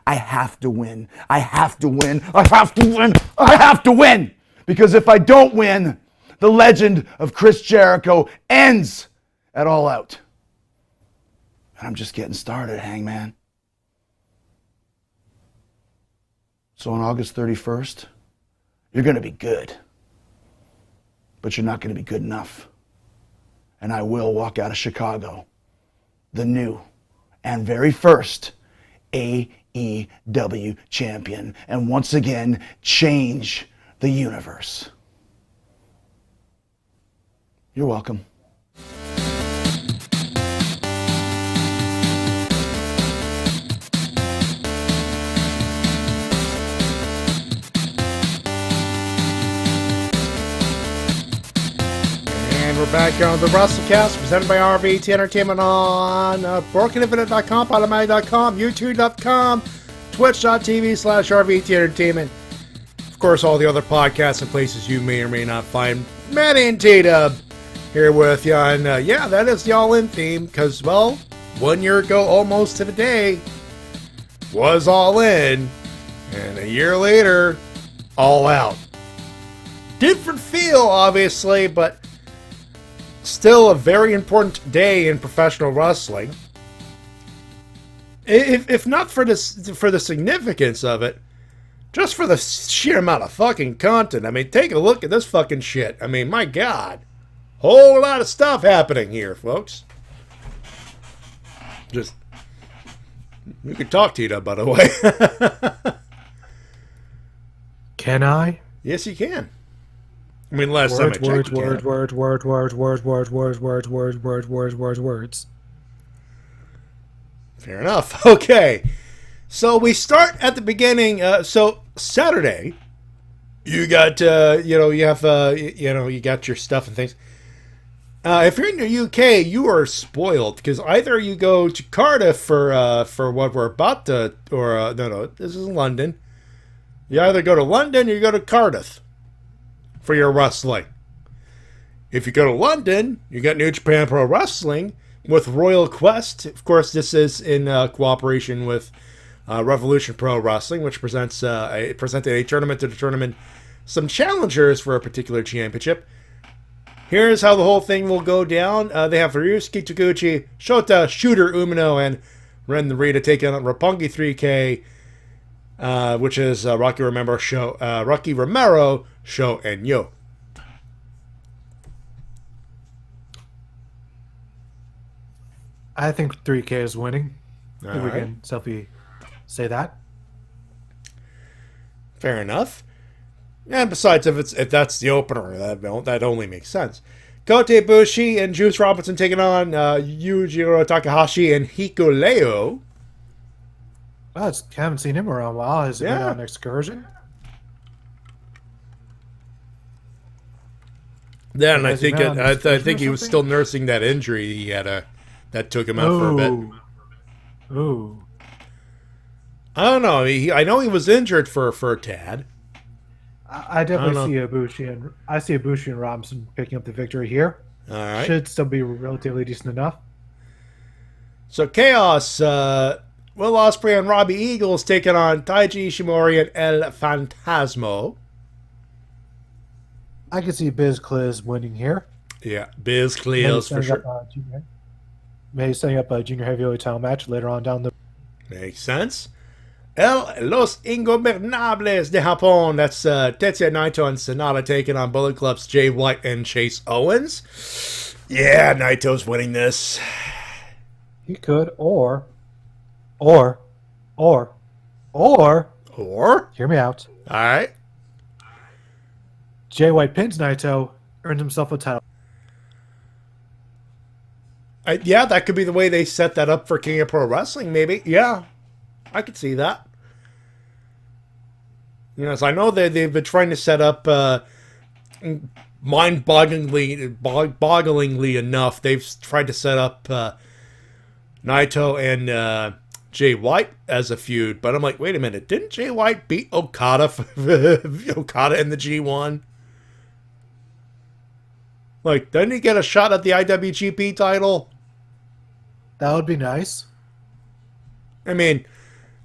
I have to win. I have to win. I have to win. I have to win. Because if I don't win, the legend of Chris Jericho ends at All Out. And I'm just getting started, Hangman. So on August 31st, you're going to be good. But you're not going to be good enough. And I will walk out of Chicago the new and very first AEW champion, and once again change the universe. You're welcome. We're back here on the Wrestle-Cast, presented by RVT Entertainment on BrokenInfinite.com, Automatic.com, YouTube.com, twitch.tv/RVT Entertainment. Of course, all the other podcasts and places you may or may not find Matty and T-Dub here with you. And yeah, that is the All-In theme because, well, 1 year ago almost to the day was All In, and a year later, All Out. Different feel, obviously, but still a very important day in professional wrestling. If not for the significance of it, just for the sheer amount of fucking content. I mean, take a look at this fucking shit. I mean, my God. Whole lot of stuff happening here, folks. Just, you can talk to you, by the way. Can I? Yes, you can. I mean, last time I checked, words. Fair enough. Okay. So we start at the beginning. So Saturday, you got, you got your stuff and things. If you're in the UK, you are spoiled because either you go to Cardiff for what we're about to, or no, this is London. You either go to London or you go to Cardiff for your wrestling. If you go to London, you got New Japan Pro Wrestling with Royal Quest. Of course, this is in cooperation with Revolution Pro Wrestling, which presented a tournament to determine some challengers for a particular championship. Here's how the whole thing will go down. They have Ryusuke Taguchi, Shota, Shooter Umino, and Ren Narita taking on Roppongi 3K, which is Rocky Romero, Sho, and Yo. I think 3K is winning. All If we right. can selfie say that. Fair enough. And besides, if that's the opener, that only makes sense. Kota Ibushi and Juice Robinson taking on Yujiro Takahashi and Hikuleo. I haven't seen him around a while. Has he been Yeah. on an excursion? Then I Has he think been on I excursion think or he was something? still nursing that injury he had that took him out for a bit. Ooh. I don't know. I know he was injured for a tad. I definitely see Ibushi and Robinson picking up the victory here. All right. Should still be relatively decent enough. So Chaos, Will Ospreay and Robbie Eagles taking on Taiji Ishimori and El Fantasmo. I can see Biz Cliz winning here. Yeah, Biz Cleos for sure. Maybe setting up a junior heavyweight title match later on down the. Makes sense. Los Ingobernables de Japón. That's Tetsuya Naito and Sonata taking on Bullet Club's Jay White and Chase Owens. Yeah, Naito's winning this. He could, or. Hear me out. All right. Jay White pins Naito, earns himself a title. Yeah, that could be the way they set that up for King of Pro Wrestling, maybe. Yeah, I could see that. You know, so I know they've been trying to set up, mind-bogglingly enough, they've tried to set up Naito and Jay White as a feud, but I'm like, wait a minute, didn't Jay White beat Okada Okada in the G1? Like, doesn't he get a shot at the IWGP title? That would be nice. I mean,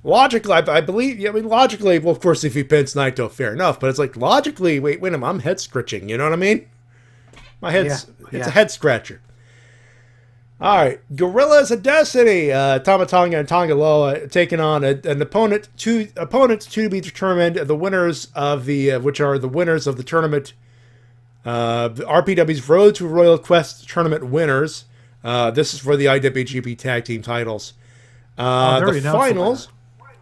logically, I believe, logically, well, of course, if he pins Naito, fair enough, but it's like, logically, wait a minute, I'm head scratching, you know what I mean? My head's, it's a head scratcher. All right, Gorillas of Destiny, Tama Tonga and Tonga Loa taking on an opponents to be determined, the winners of which are the winners of the tournament, RPW's Road to Royal Quest tournament winners. This is for the IWGP Tag Team titles. The finals.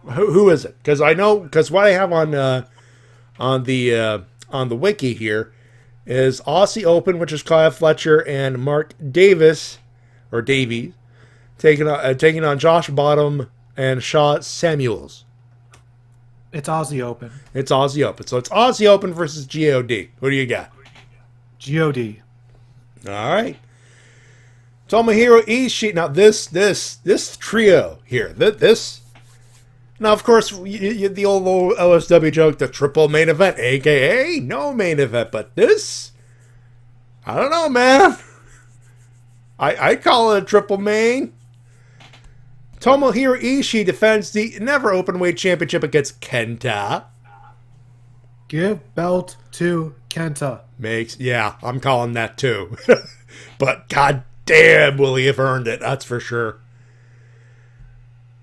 Who is it? Because what I have on the wiki here is Aussie Open, which is Kyle Fletcher and Mark Davies taking on Josh Bottom and Shaw Samuels. It's Aussie Open. It's Aussie Open. So it's Aussie Open versus GOD. Who do you got? GOD. All right. Tomohiro Ishii. Now this trio here. This Now, of course, the old OSW joke, the triple main event, a.k.a. no main event. But this, I don't know, man. I call it a triple main. Tomohiro Ishii defends the Never Openweight Championship against Kenta. Give belt to Kenta. Yeah, I'm calling that too. But goddamn, will he have earned it? That's for sure.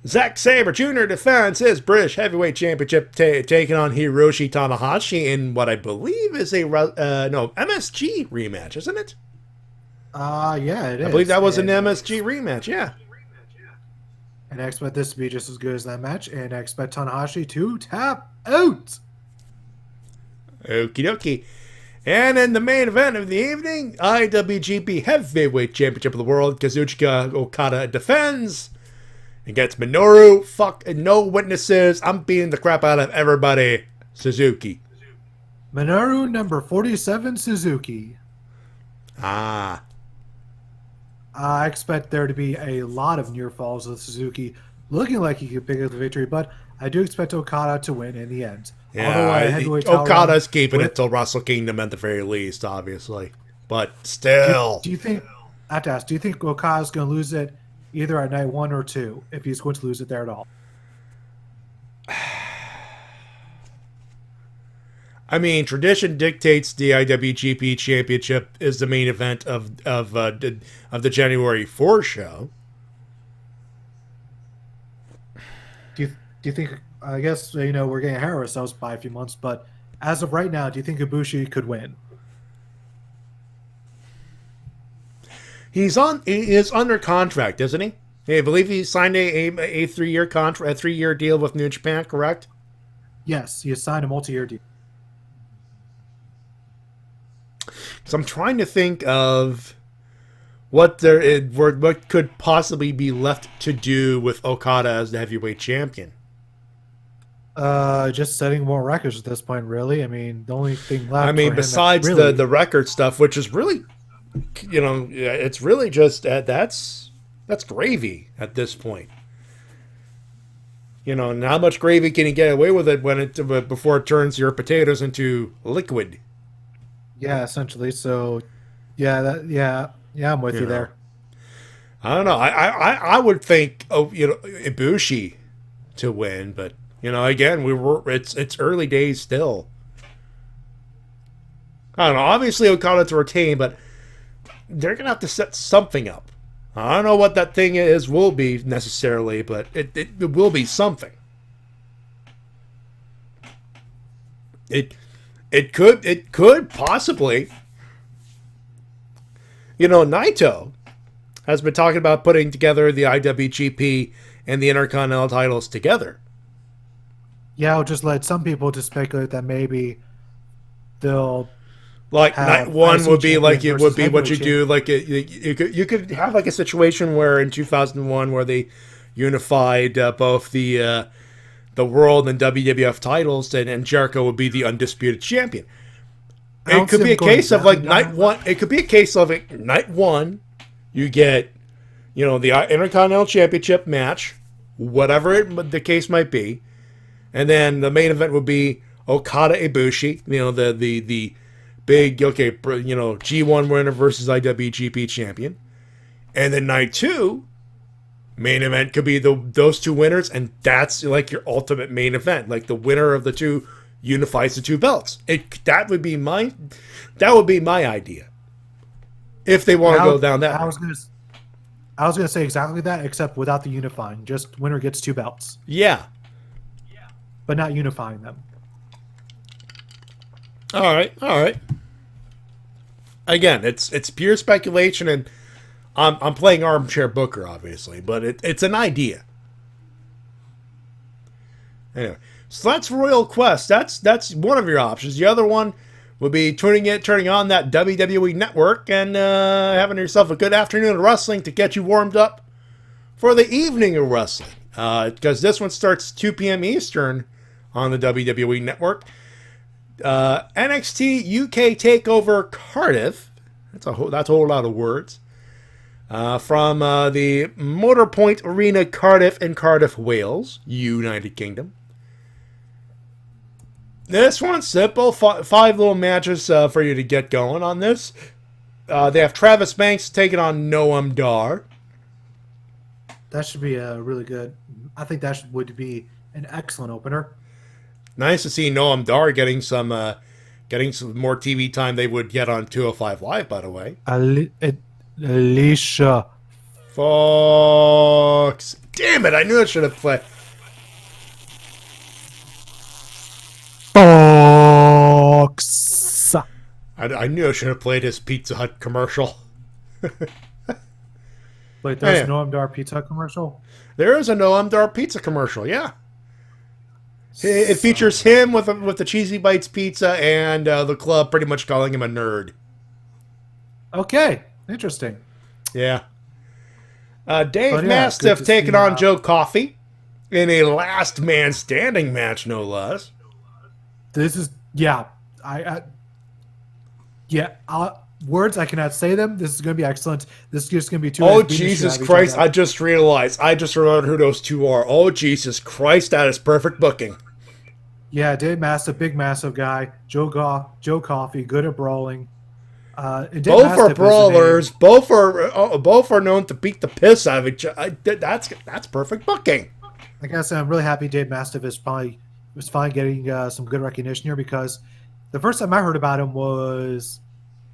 Zack Sabre Jr. defends his British Heavyweight Championship, taking on Hiroshi Tanahashi in what I believe is a MSG rematch, isn't it? Yeah, it is. I believe that was an MSG rematch, yeah. And I expect this to be just as good as that match, and I expect Tanahashi to tap out. Okie dokie. And in the main event of the evening, IWGP Heavyweight Championship of the World, Kazuchika Okada defends against Minoru. Fuck, no witnesses. I'm beating the crap out of everybody. Suzuki. Minoru number 47, Suzuki. I expect there to be a lot of near falls with Suzuki, looking like he could pick up the victory, but I do expect Okada to win in the end. Yeah, Okada's keeping it till Wrestle Kingdom at the very least, obviously. But still. Do you think, I have to ask, do you think Okada's going to lose it either at night 1 or 2, if he's going to lose it there at all? I mean, tradition dictates the IWGP Championship is the main event of the January 4 show. Do you think? I guess we're getting ahead of ourselves by a few months, but as of right now, do you think Ibushi could win? He is under contract, isn't he? I believe he signed a 3-year contract, a 3-year deal with New Japan, correct? Yes, he has signed a multi-year deal. So I'm trying to think of what could possibly be left to do with Okada as the heavyweight champion. Just setting more records at this point, really. I mean, the only thing left. I mean, besides the record stuff, which is really, it's really just that's gravy at this point. And how much gravy can you get away with it before it turns your potatoes into liquid? Yeah, essentially. So, I'm with you there. I don't know. I would think Ibushi to win, but again, it's early days still. I don't know. Obviously, Okada to retain, but they're gonna have to set something up. I don't know what that thing will be necessarily, but it will be something. It could possibly. Naito has been talking about putting together the IWGP and the Intercontinental titles together. Yeah, I'll just let some people to speculate that maybe they'll night 1 would be like it would be what you do. Like you could have like a situation where in 2001 where they unified both the World and WWF titles, and Jericho would be the undisputed champion. It could be a case of like night 1. It could be a case of night 1. You get, the Intercontinental Championship match, whatever the case might be, and then the main event would be Okada Ibushi. The big G1 winner versus IWGP champion, and then night 2. Main event could be those two winners, and that's like your ultimate main event. Like the winner of the two unifies the two belts. That would be my idea. If they want to go down that. I was gonna say exactly that, except without the unifying. Just winner gets 2 belts. Yeah. But not unifying them. All right. Again, it's pure speculation, and I'm playing armchair booker, obviously, but it's an idea. Anyway, so that's Royal Quest. That's one of your options. The other one would be turning on that WWE Network and having yourself a good afternoon of wrestling to get you warmed up for the evening of wrestling. Because this one starts 2 p.m. Eastern on the WWE Network. NXT UK Takeover Cardiff. That's a whole lot of words. from the Motorpoint Arena, Cardiff in Cardiff, Wales, United Kingdom. This one's simple. Five little matches for you to get going on this. They have Travis Banks taking on Noam Dar. That should be a really good. I think that would be an excellent opener. Nice to see Noam Dar getting some more TV time they would get on 205 Live, by the way. Alicia Fox. Damn it, I knew I should have played. Fox. I knew I should have played his Pizza Hut commercial. Wait, there's a Noam Dar Pizza Hut commercial? There is a Noam Dar pizza commercial, yeah. It features him with the Cheesy Bites pizza and the club pretty much calling him a nerd. Okay, interesting. Yeah. Dave Mastiff taking on Joe Coffey in a last man standing match, no less. This is, words, I cannot say them. This is going to be excellent. This is just going to be two. Oh, Jesus Christ. I just realized. I just remembered who those two are. Oh, Jesus Christ. That is perfect booking. Yeah, Dave Mastiff, big, massive guy. Joe Coffey, good at brawling. Both are brawlers. Both are known to beat the piss out of each other. That's perfect booking. Like I said, I'm really happy Dave Mastiff is finally getting some good recognition here, because the first time I heard about him was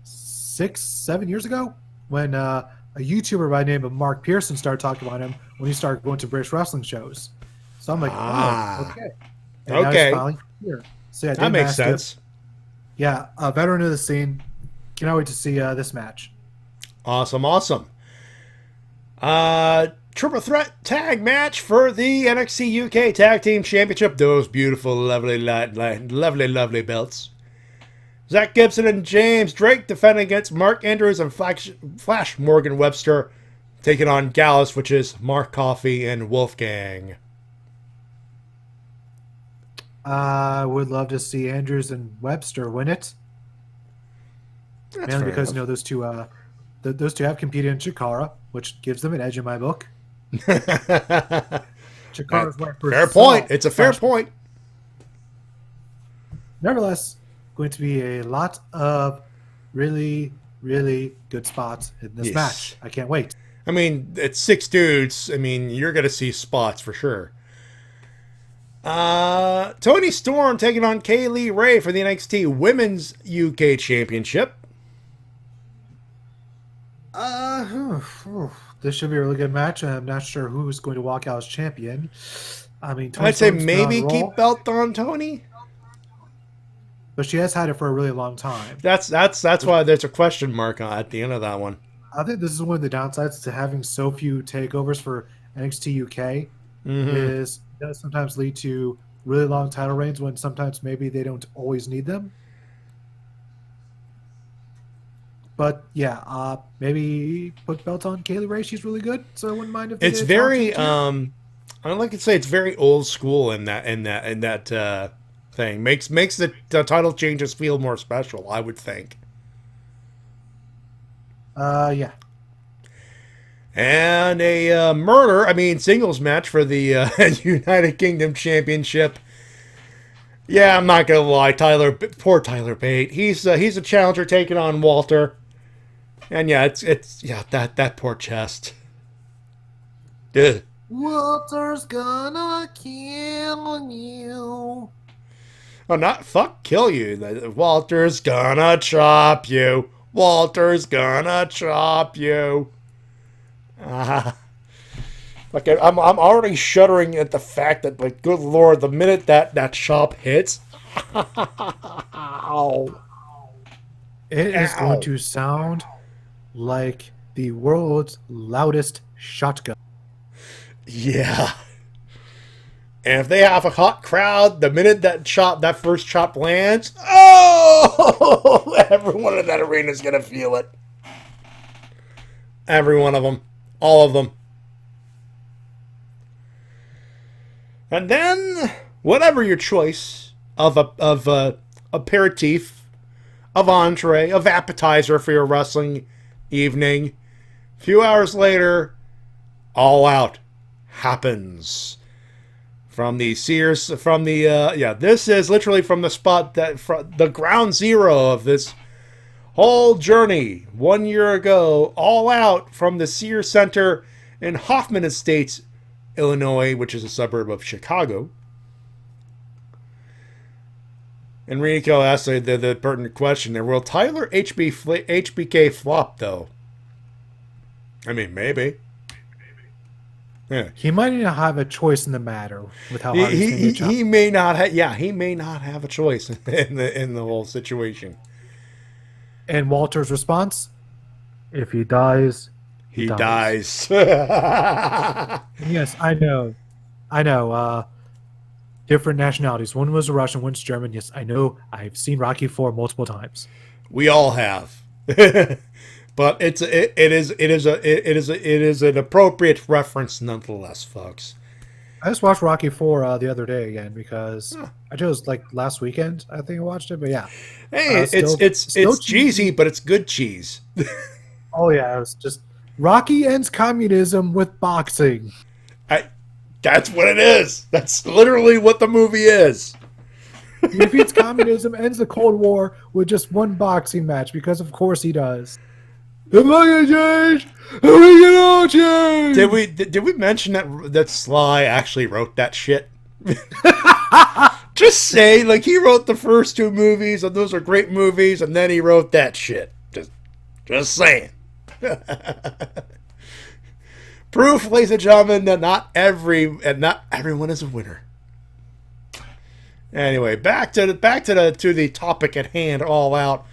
6-7 years ago when a YouTuber by the name of Mark Pearson started talking about him when he started going to British wrestling shows. So I'm like, oh, okay. And now he's finally here. So yeah, that makes sense. Yeah, a veteran of the scene. Cannot wait to see this match. Awesome. Triple threat tag match for the NXT UK Tag Team Championship. Those beautiful, lovely belts. Zach Gibson and James Drake defending against Mark Andrews and Flash Morgan Webster, taking on Gallus, which is Mark Coffey and Wolfgang. I would love to see Andrews and Webster win it. Mainly because those two have competed in Chikara, which gives them an edge in my book. Chikara's fair point. It's a fair point. Nevertheless, going to be a lot of really, really good spots in this match. I can't wait. I mean, it's 6 dudes. I mean, you're going to see spots for sure. Toni Storm taking on Kaylee Ray for the NXT Women's UK Championship. This should be a really good match. I'm not sure who's going to walk out as champion. I mean, I'd say maybe keep belt on Toni, but she has had it for a really long time. That's why there's a question mark at the end of that one. I think this is one of the downsides to having so few takeovers for NXT UK. Is it does sometimes lead to really long title reigns when sometimes maybe they don't always need them. But yeah, maybe put belt on Kaylee Ray. She's really good, so I wouldn't mind if it's very. I'd like to say it's very old school in that thing. Makes the title changes feel more special, I would think. Yeah. And a singles match for the United Kingdom Championship. Yeah, I'm not gonna lie, poor Tyler Bate. He's a challenger taking on Walter. And yeah, it's that poor chest. Ugh. Walter's gonna kill you. Oh, not kill you. Walter's gonna chop you. Walter's gonna chop you. Like I'm already shuddering at the fact that, like, good lord, the minute that chop hits, ow. It is going to sound like the world's loudest shotgun. Yeah. And if they have a hot crowd, the minute that first chop lands, oh, everyone in that arena is gonna feel it. Every one of them, all of them. And then, whatever your choice of aperitif, of entree, of appetizer for your wrestling evening, A few hours later, All Out happens. From the Sears, this is literally from the spot the ground zero of this whole journey. 1 year ago, All Out from the Sears Center in Hoffman Estates, Illinois, which is a suburb of Chicago. Enrico asked the pertinent question there. Will Tyler HBK flop, though? I mean, maybe. Yeah. He might not have a choice in the matter with how hard he's going to jump. He may not have. Yeah, he may not have a choice in the whole situation. And Walter's response: "If he dies, he dies." Yes, I know. Different nationalities. One was a Russian, one's German. Yes, I know. I've seen Rocky IV multiple times. We all have. But it is an appropriate reference nonetheless, folks. I just watched Rocky IV the other day again because I chose like last weekend. I think I watched it, but yeah. Hey, it's cheesy, but it's good cheese. Oh yeah, it was just Rocky ends communism with boxing. That's what it is. That's literally what the movie is. He defeats communism, ends the Cold War with just one boxing match because of course he does. Am I gonna change? Are we gonna change? Did we mention that Sly actually wrote that shit? Just say like he wrote the first two movies and those are great movies, and then he wrote that shit. Just saying. Proof, ladies and gentlemen, that not everyone is a winner. Anyway, back to the topic at hand. All Out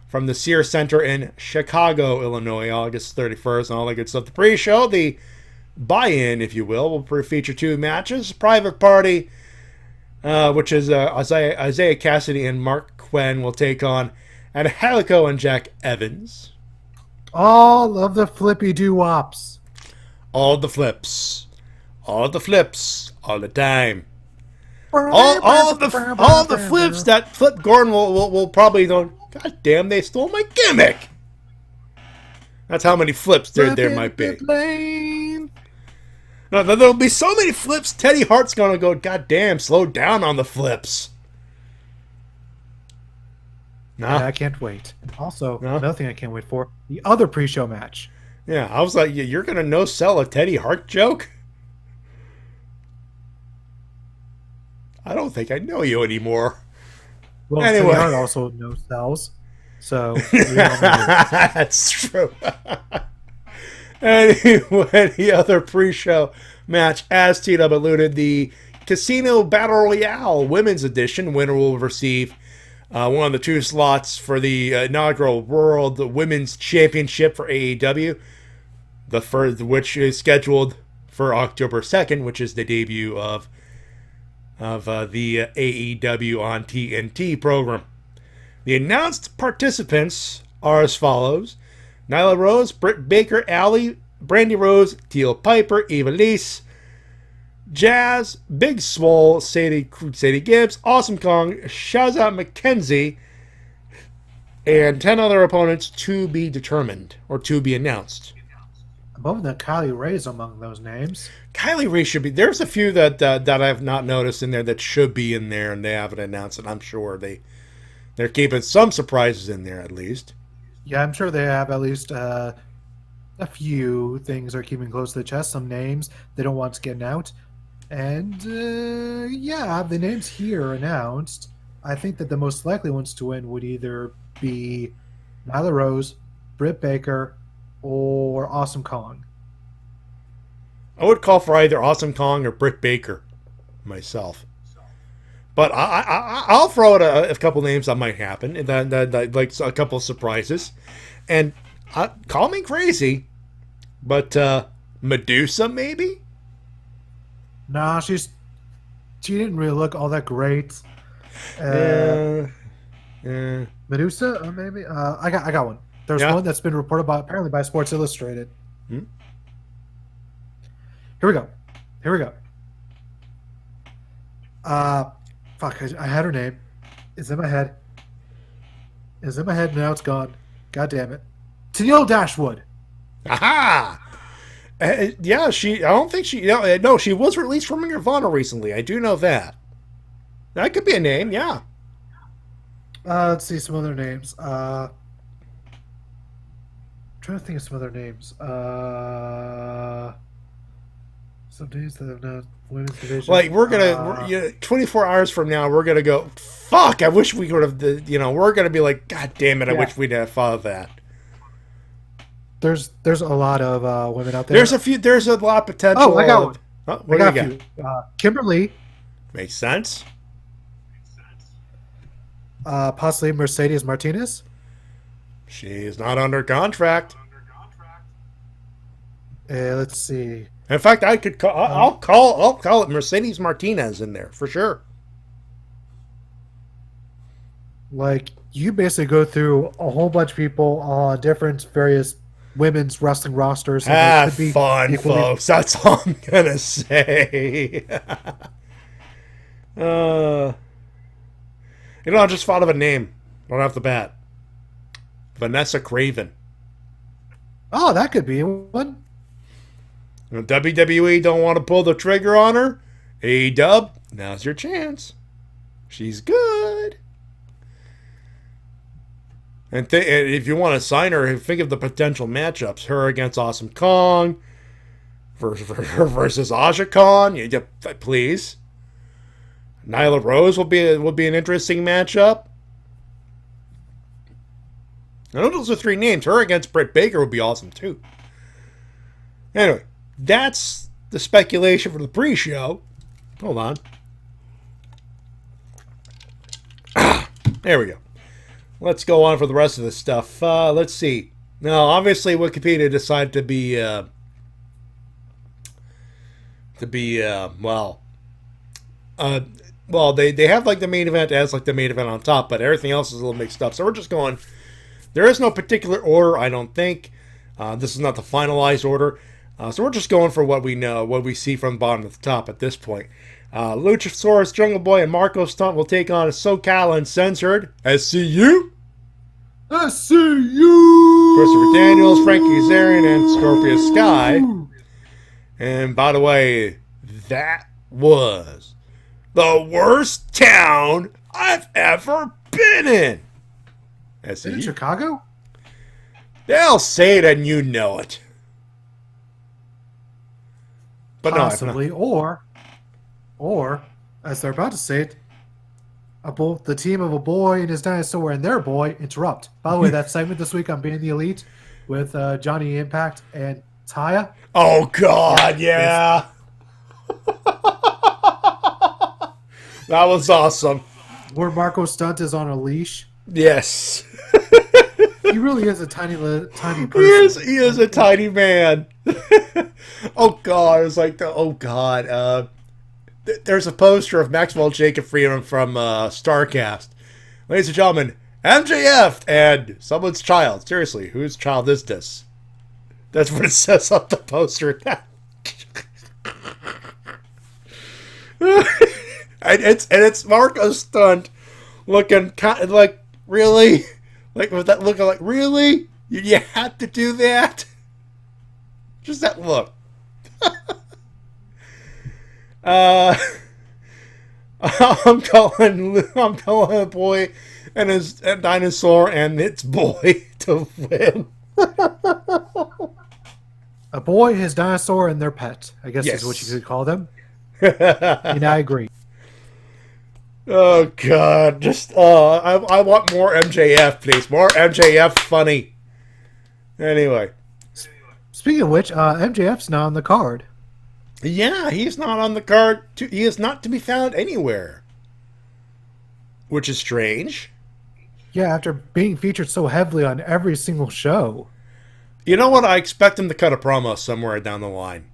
from the Sears Center in Chicago, Illinois, August 31st, and all that good stuff. The pre-show, the buy-in, if you will feature two matches. Private Party, which is Isaiah Cassidy and Mark Quinn will take on Angelico and Jack Evans. All of the flippy doo-wops. All the flips. All the flips. All the time. All of the flips that Flip Gordon will probably go, God damn, they stole my gimmick. That's how many flips there might be. No, there'll be so many flips, Teddy Hart's going to go, God damn, slow down on the flips. No. Yeah, I can't wait. Also, another thing I can't wait for, the other pre-show match. Yeah, I was like, you're going to no-sell a Teddy Hart joke? I don't think I know you anymore. Well, anyway. Teddy Hart also no-sells, so... That's true. Anyway, the other pre-show match, as T-Dub alluded, the Casino Battle Royale Women's Edition. Winner will receive one of the two slots for the inaugural World Women's Championship for AEW, the first, which is scheduled for October 2nd, which is the debut of the AEW on TNT program. The announced participants are as follows: Nyla Rose, Britt Baker, Allie, Brandy Rose, Teal Piper, Eva Lise, Jazz, Big Swole, Sadie Gibbs, Awesome Kong, Shaza McKenzie, and 10 other opponents to be determined or to be announced. Above that, Kylie Ray's among those names. Kylie Ray should be. There's a few that I've not noticed in there that should be in there, and they haven't announced it. I'm sure they're keeping some surprises in there at least. Yeah, I'm sure they have at least a few things they're keeping close to the chest. Some names they don't want to get out. And, the names here announced. I think that the most likely ones to win would either be Nyla Rose, Britt Baker, or Awesome Kong. I would call for either Awesome Kong or Britt Baker myself. But I'll throw out a couple names that might happen, that like a couple of surprises. And call me crazy, but Medusa maybe? Nah, she didn't really look all that great. Medusa, maybe. I got one. There's one that's been reported apparently by Sports Illustrated. Hmm? Here we go. Fuck, I had her name. It's in my head. Now it's gone. God damn it. Tennille Dashwood. Aha! Yeah, I don't think she. No, she was released from Ring of Honor recently. I do know that. That could be a name. Yeah. Let's see some other names. Trying to think of some other names. Some days that have not women's division. Like we're gonna 24 hours from now, we're gonna go. Fuck! I wish we could have. We're gonna be like, God damn it! I wish we'd have thought of that. There's a lot of women out there. There's a lot of potential. Oh, I got one. What do you got? A few. Kimberly. Makes sense. Possibly Mercedes Martinez. She is not under contract. Let's see. In fact, I could call. I'll call it Mercedes Martinez in there for sure. Like you basically go through a whole bunch of people on different various women's wrestling rosters. Have fun, folks. That's all I'm gonna say. I just thought of a name right off the bat. Vanessa Craven. Oh, that could be one. WWE don't want to pull the trigger on her. AEW, now's your chance. She's good. And if you want to sign her, think of the potential matchups. Her against Awesome Kong versus Aja Khan. Please. Nyla Rose will be an interesting matchup. I know those are three names. Her against Britt Baker would be awesome too. Anyway, that's the speculation for the pre-show. Hold on. There we go. Let's go on for the rest of this stuff. Let's see. Now, obviously, Wikipedia decided to be they have like the main event as like the main event on top, but everything else is a little mixed up. So we're just going. There is no particular order, I don't think. This is not the finalized order. So we're just going for what we know, what we see from bottom to the top at this point. Luchasaurus, Jungle Boy, and Marco Stunt will take on SoCal Uncensored. SCU. Christopher Daniels, Frankie Kazarian, and Scorpio Sky. And by the way, that was the worst town I've ever been in. Is it Chicago? They'll say it and you know it. But possibly, or as they're about to say it, the team of a boy and his dinosaur and their boy interrupt. By the way, that segment this week on Being the Elite with Johnny Impact and Taya. Oh God, yeah. That was awesome. Where Marco Stunt is on a leash. Yes. He really is a tiny person. He is a tiny man. Oh God, it was like there's a poster of Maxwell Jacob Freeman from StarCast. Ladies and gentlemen, MJF and someone's child. Seriously, whose child is this? That's what it says on the poster. and it's Marco Stunt looking like, really? Like, with that look, like, really? You had to do that? Just that look. I'm calling a boy and his dinosaur and its boy to win. A boy, his dinosaur, and their pet, I guess is what you could call them. And I agree. Oh God! Just I want more MJF, please. More MJF, funny. Anyway, speaking of which, MJF's not on the card. Yeah, he's not on the card. He is not to be found anywhere, which is strange. Yeah, after being featured so heavily on every single show. You know what? I expect him to cut a promo somewhere down the line.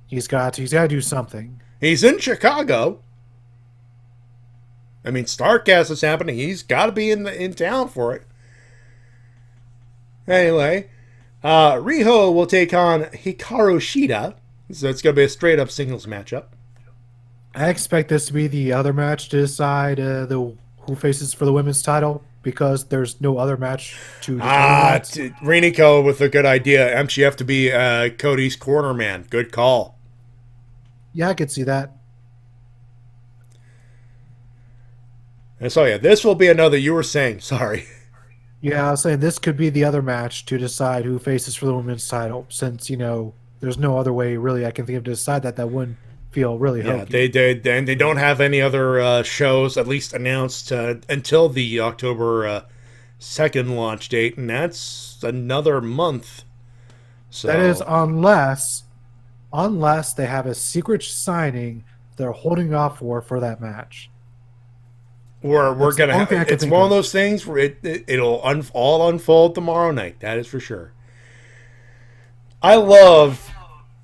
He's got to do something. He's in Chicago. I mean, StarCast is happening. He's got to be in town for it. Anyway, Riho will take on Hikaru Shida. So it's going to be a straight-up singles matchup. I expect this to be the other match to decide who faces for the women's title. because there's no other match to Renico with a good idea. MGF to be Cody's corner man. Good call. Yeah, I could see that. And so, yeah, this will be another, you were saying, sorry. Yeah, I was saying this could be the other match to decide who faces for the women's title, since, there's no other way really I can think of to decide that wouldn't feel really hokey. They don't have any other shows at least announced until the October 2nd launch date, and that's another month. So that is unless they have a secret signing they're holding off for that match. We're gonna have, it's one of those things where it'll all unfold tomorrow night. That is for sure. I love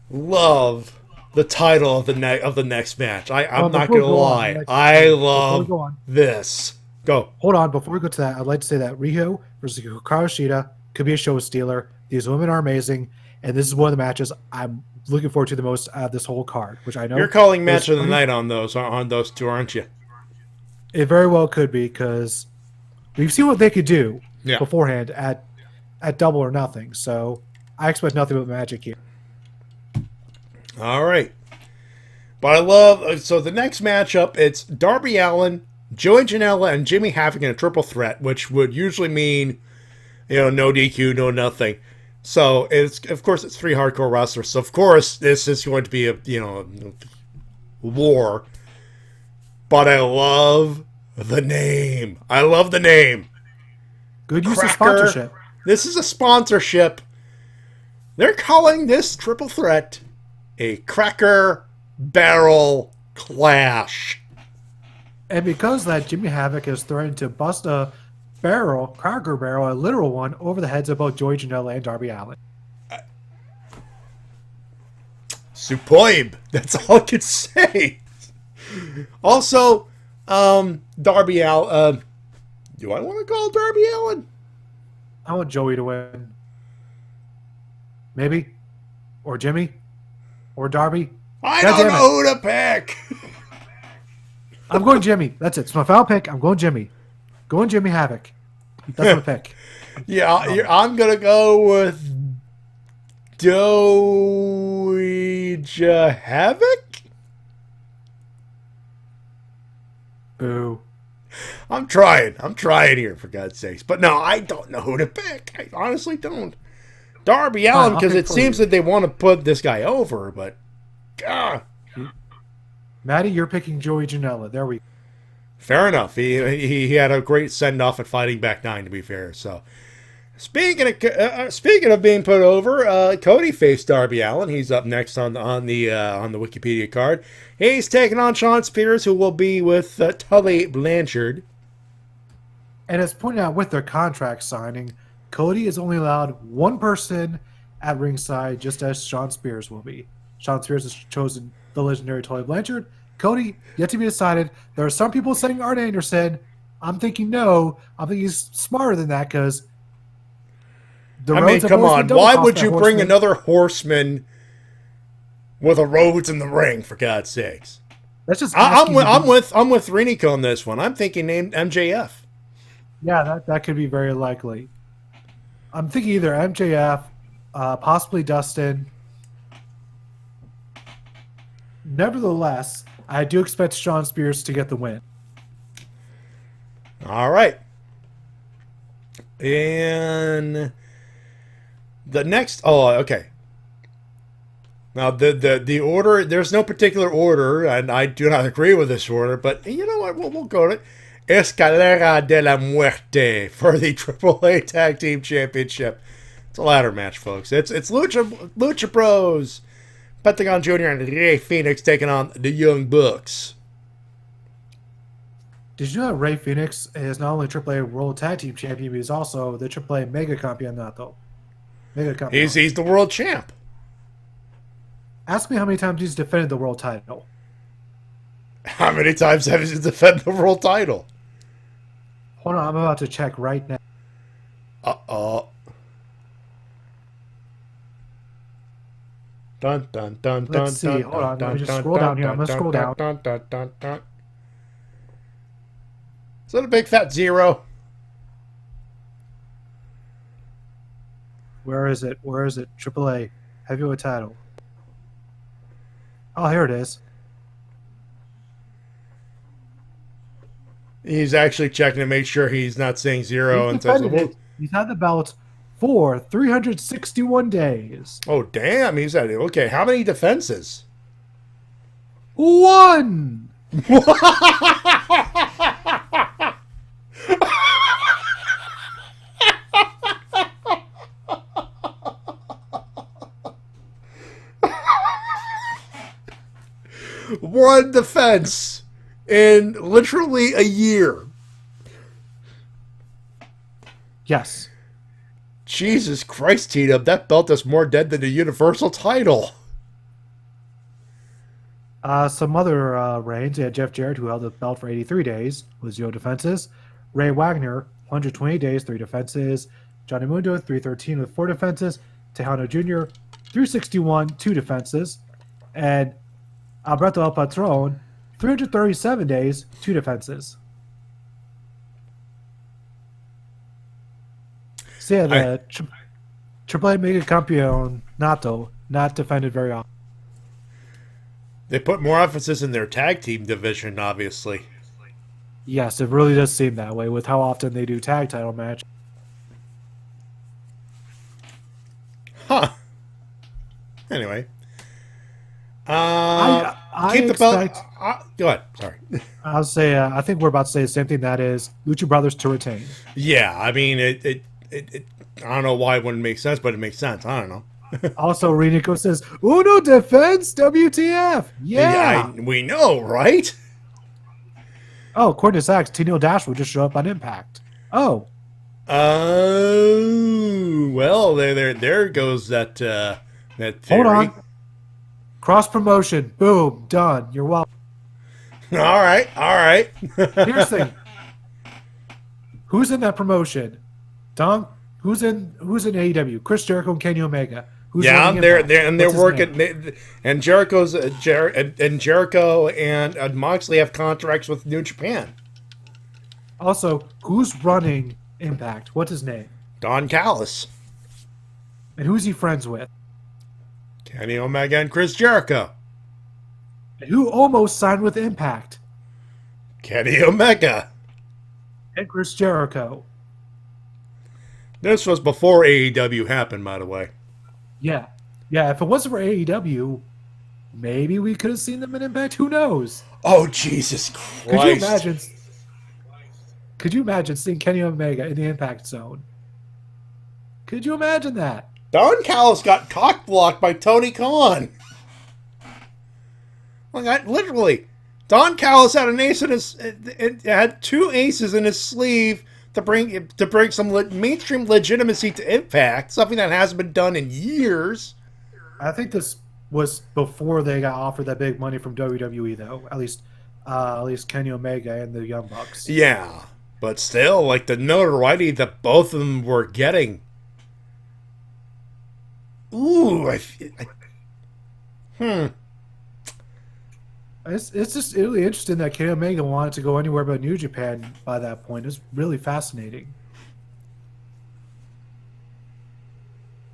the title of the next match. I'm not gonna lie. I love this. Go. Hold on, before we go to that, I'd like to say that Riho versus Hikaru Shida could be a show stealer. These women are amazing, and this is one of the matches I'm looking forward to the most out of this whole card. Which I know you're calling match of the night on those two, aren't you? It very well could be, because we've seen what they could do beforehand at Double or Nothing. So I expect nothing but magic here. All right. But I love... So the next matchup, it's Darby Allin, Joey Janela, and Jimmy Havoc in a triple threat, which would usually mean, no DQ, no nothing. So, of course, it's 3 hardcore wrestlers. So, of course, this is going to be a war. But I love the name. I love the name. Good use of sponsorship. This is a sponsorship. They're calling this triple threat a Cracker Barrel Clash. And because of that, Jimmy Havoc is threatening to bust a Cracker Barrel, a literal one, over the heads of both Joey Janela and Darby Allin. Superb. That's all I could say. Also, Darby Allin. Do I want to call Darby Allin? I want Joey to win. Maybe. Or Jimmy. Or Darby. I don't know who to pick. I'm going Jimmy. That's it. It's my final pick. I'm going Jimmy. Going Jimmy Havoc. That's my pick. I'm going to go with Doja Havoc? Boo. I'm trying here, for God's sakes. But no, I don't know who to pick. I honestly don't. Darby Allin, because it seems that they want to put this guy over, but... Matty, you're picking Joey Janela. There we go. Fair enough. He had a great send-off at Fighting Back 9, to be fair. So, speaking of being put over, Cody faced Darby Allin. He's up next on the Wikipedia card. He's taking on Sean Spears, who will be with Tully Blanchard. And as pointed out with their contract signing, Cody is only allowed one person at ringside, just as Sean Spears will be. Sean Spears has chosen the legendary Tully Blanchard. Cody, yet to be decided. There are some people saying Arn Anderson. I'm thinking no. I think he's smarter than that, because come on. Why would you bring another horseman with a Rhodes in the ring, for God's sakes? That's just I'm with Renico on this one. I'm thinking named MJF. Yeah, that could be very likely. I'm thinking either MJF, possibly Dustin. Nevertheless, I do expect Sean Spears to get the win. All right. And the next... Oh, okay. Now, the order... There's no particular order, and I do not agree with this order, but you know what? We'll go to it. Escalera de la Muerte for the AAA Tag Team Championship. It's a ladder match, folks. It's Lucha Bros, Pentagon Jr. and Rey Fenix taking on the Young Bucks. Did you know that Rey Fenix is not only AAA World Tag Team Champion, but he's also the AAA Mega Campeonato? He's the world champ. Ask me how many times he's defended the world title. How many times have you defended the world title? Hold on, I'm about to check right now. Dun dun dun dun. Let's see. Hold on. Let me just scroll down here. I'm gonna scroll down. Is that a big fat zero? Where is it? Where is it? AAA heavyweight title. Oh, here it is. He's actually checking to make sure he's not saying zero. He's had the belt for 361 days. Oh, damn. He's at it. Okay, how many defenses? 1! One defense in literally a year. Yes. Jesus Christ, T-Dub, that belt is more dead than the Universal title. Some other reigns. You had Jeff Jarrett, who held the belt for 83 days with 0 defenses. Ray Wagner, 120 days, 3 defenses. Johnny Mundo, 313 with 4 defenses. Tejano Jr., 361, 2 defenses. And Alberto El Patron, 337 days, 2 defenses. So yeah, the AAA Mega Campeon Nato not defended very often. They put more emphasis in their tag team division, obviously. Yes, it really does seem that way with how often they do tag title match. Huh. Anyway. I keep the belt. Go ahead. Sorry. I'll say. I think we're about to say the same thing. That is Lucha Brothers to retain. Yeah, I mean, it I don't know why it wouldn't make sense, but it makes sense. I don't know. Also, Renico says, Uno defense, WTF. Yeah. We know, right? Oh, according to Zach, Tino Dash will just show up on Impact. Oh. Well, there goes that theory. Hold on. Cross promotion. Boom. Done. You're welcome. All right. Here's the thing. Who's in that promotion? Dom? Who's in AEW? Chris Jericho and Kenny Omega. They're working. And Jericho's Jericho and Moxley have contracts with New Japan. Also, who's running Impact? What's his name? Don Callis. And who's he friends with? Kenny Omega and Chris Jericho. And who almost signed with Impact? Kenny Omega. And Chris Jericho. This was before AEW happened, by the way. Yeah. Yeah, if it wasn't for AEW, maybe we could have seen them in Impact. Who knows? Oh, Jesus Christ. Could you imagine seeing Kenny Omega in the Impact Zone? Could you imagine that? Don Callis got cock-blocked by Tony Khan. Literally. Don Callis had an ace in his... had 2 aces in his sleeve to bring some mainstream legitimacy to Impact, something that hasn't been done in years. I think this was before they got offered that big money from WWE, though. At least Kenny Omega and the Young Bucks. Yeah, but still, like the notoriety that both of them were getting. Ooh, It's just really interesting that Kenny Omega wanted to go anywhere but New Japan by that point. It's really fascinating.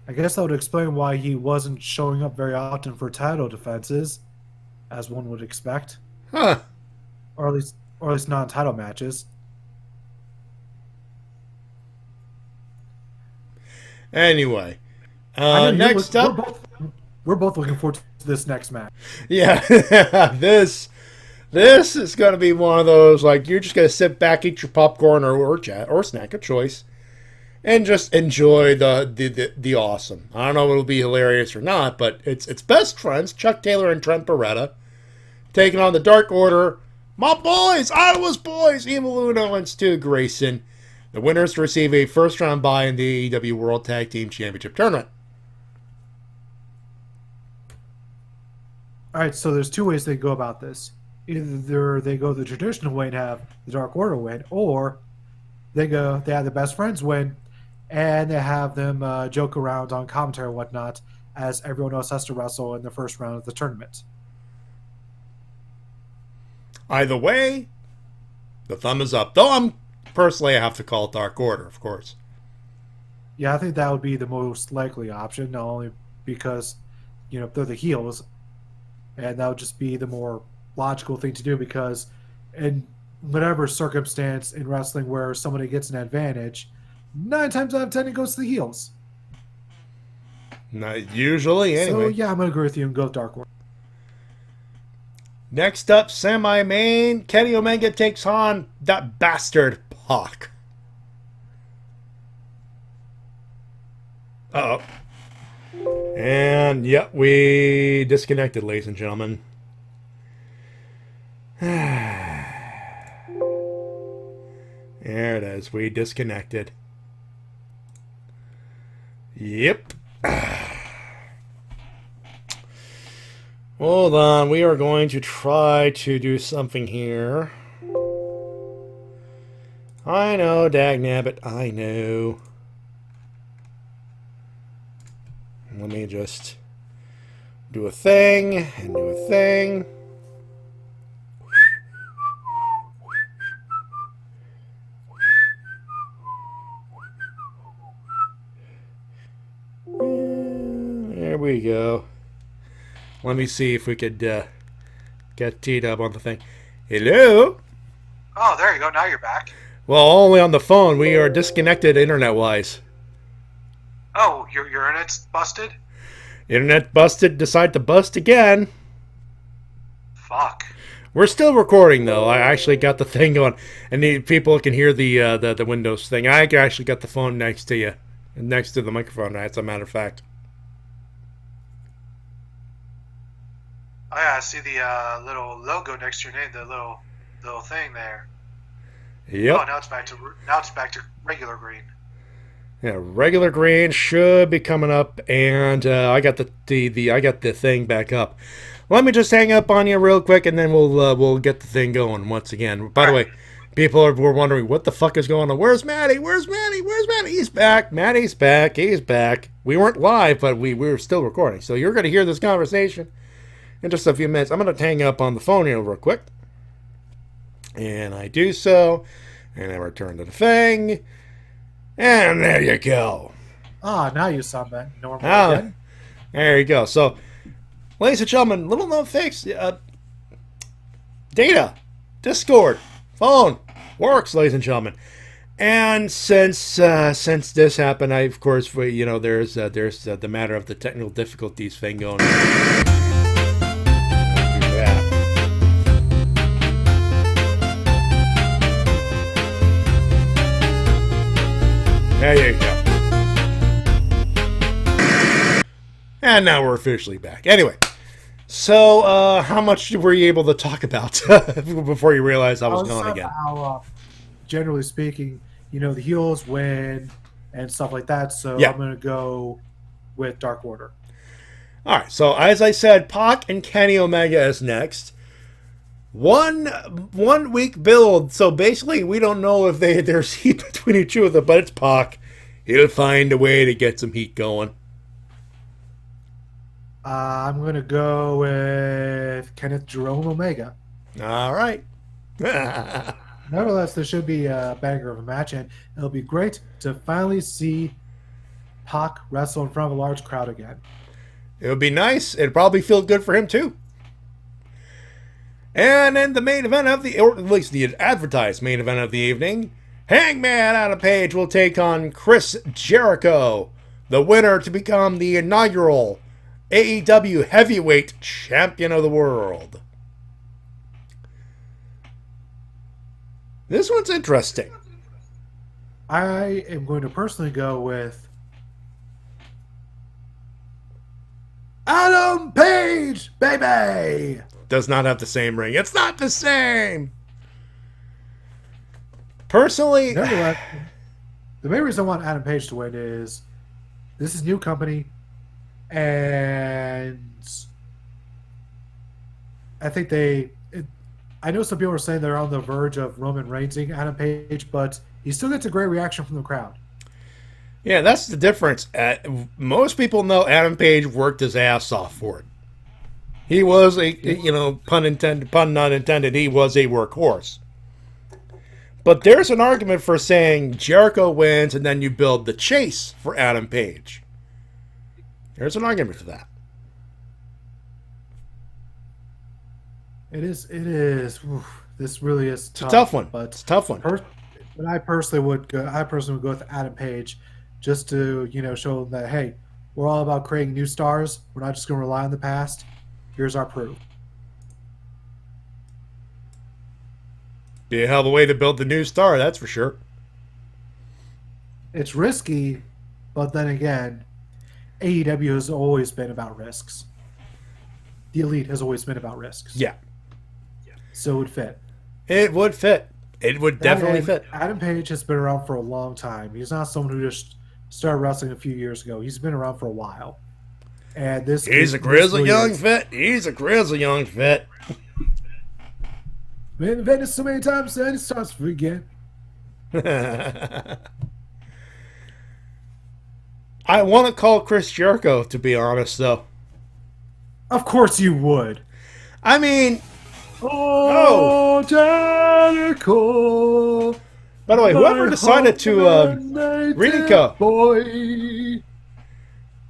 I guess that would explain why he wasn't showing up very often for title defenses, as one would expect. Huh. Or at least non-title matches. Anyway, next up, we're both looking forward to this next match. Yeah, this is going to be one of those, like, you're just going to sit back, eat your popcorn or snack of choice, and just enjoy the awesome. I don't know if it'll be hilarious or not, but it's best friends, Chuck Taylor and Trent Beretta, taking on the Dark Order, my boys, Iowa's boys, Evil Uno and Stu Grayson. The winners receive a first-round bye in the AEW World Tag Team Championship Tournament. All right, so there's 2 ways they go about this. Either they go the traditional way and have the Dark Order win, or they have the best friends win, and they have them joke around on commentary and whatnot, as everyone else has to wrestle in the first round of the tournament. Either way, the thumb is up. Though personally, I have to call it Dark Order, of course. Yeah, I think that would be the most likely option, not only because, they're the heels, and that would just be the more logical thing to do because in whatever circumstance in wrestling where somebody gets an advantage, 9 times out of 10 it goes to the heels. Not usually, anyway. So, yeah, I'm going to agree with you and go with Dark Order. Next up, semi-main, Kenny Omega takes on that bastard Pac. Uh-oh. And, yep, we disconnected, ladies and gentlemen. There it is. We disconnected. Yep. Hold on. We are going to try to do something here. I know, dagnabbit. I know. Let me just do a thing and do a thing. There we go. Let me see if we could get T-Dub on the thing. Hello? Oh, there you go. Now you're back. Well, only on the phone. We are disconnected internet-wise. Oh, your internet's busted? Internet busted. Decide to bust again. Fuck. We're still recording, though. I actually got the thing going. And the people can hear the Windows thing. I actually got the phone next to you. Next to the microphone, as a matter of fact. Oh yeah, I see the little logo next to your name, the little thing there. Yep. Oh, now it's back to regular green. Yeah, regular green should be coming up, and I got the thing back up. Let me just hang up on you real quick, and then we'll get the thing going once again. By the way, people were wondering what the fuck is going on. Where's Matty? Where's Matty? Where's Matty? He's back. Matty's back. He's back. We weren't live, but we were still recording. So you're going to hear this conversation in just a few minutes. I'm going to hang up on the phone here real quick. And I do so. And I return to the thing. And there you go. Now you sound back normal again. There you go. So, ladies and gentlemen, little known facts. Data, Discord, phone, works, ladies and gentlemen. And since this happened, I of course, there's the matter of the technical difficulties thing going on. There you go. And now we're officially back. Anyway, so how much were you able to talk about before you realized I was gone again? How, generally speaking, the heels win and stuff like that. So Yeah. I'm going to go with Dark Order. All right. So as I said, Pac and Kenny Omega is next. One week build. So basically, we don't know if there's heat between the two of them, but it's Pac. He'll find a way to get some heat going. I'm going to go with Kenneth Jerome Omega. All right. Nevertheless, there should be a banger of a match, and it'll be great to finally see Pac wrestle in front of a large crowd again. It would be nice. It'd probably feel good for him, too. And in the main event of or at least the advertised main event of the evening, Hangman Adam Page will take on Chris Jericho, the winner to become the inaugural AEW Heavyweight Champion of the World. This one's interesting. I am going to personally go with Adam Page, baby! Does not have the same ring. It's not the same! Personally... Nevertheless, the main reason I want Adam Page to win is this is new company, and I think I know some people are saying they're on the verge of Roman Reignsing Adam Page, but he still gets a great reaction from the crowd. Yeah, that's the difference. Most people know Adam Page worked his ass off for it. He was pun not intended, he was a workhorse. But there's an argument for saying Jericho wins and then you build the chase for Adam Page. There's an argument for that. It is. Oof, this really is tough. It's a tough one. But it's a tough one. But I personally would go with Adam Page, just to show that, hey, we're all about creating new stars. We're not just going to rely on the past. Here's our proof. Be a hell of a way to build the new star, that's for sure. It's risky, but then again, AEW has always been about risks. The Elite has always been about risks. Yeah. So it would fit. It would fit. It would definitely fit. Adam Page has been around for a long time. He's not someone who just started wrestling a few years ago. He's been around for a while. And he's a grizzly young vet. He's a grizzly young vet. Been invented so many times that it starts to forget. I want to call Chris Jericho, to be honest, though. Of course you would. I mean... Oh, Jericho. By the way, whoever decided to Rico, boy.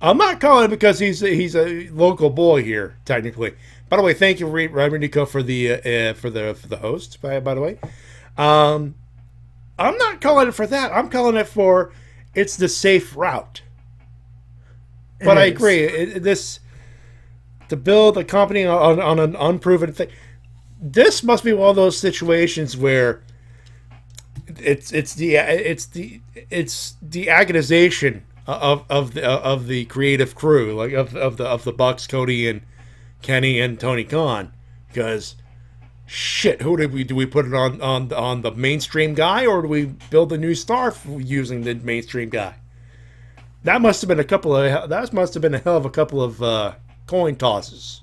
I'm not calling him because he's a local boy here, technically. By the way, thank you, Reverend Nico, for the host. By the way, I'm not calling it for that. I'm calling it for it's the safe route. But I agree. To build a company on an unproven thing. This must be one of those situations where it's the agonization of the creative crew, like of the Bucks, Cody and Kenny and Tony Khan, because shit, who do we put it on the mainstream guy, or do we build a new star using the mainstream guy? That must have been a hell of a couple of coin tosses.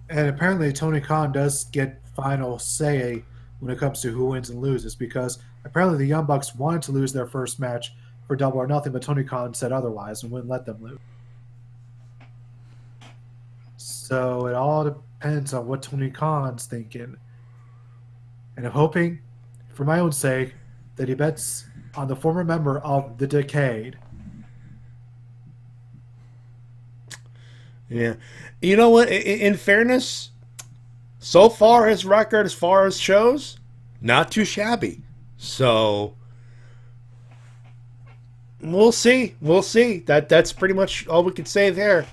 And apparently Tony Khan does get final say when it comes to who wins and loses, because apparently the Young Bucks wanted to lose their first match for Double or Nothing, but Tony Khan said otherwise and wouldn't let them lose. So it all depends on what Tony Khan's thinking. And I'm hoping, for my own sake, that he bets on the former member of the Decade. Yeah. You know what? In fairness, so far his record as far as shows, not too shabby. So we'll see. We'll see. That's pretty much all we can say there.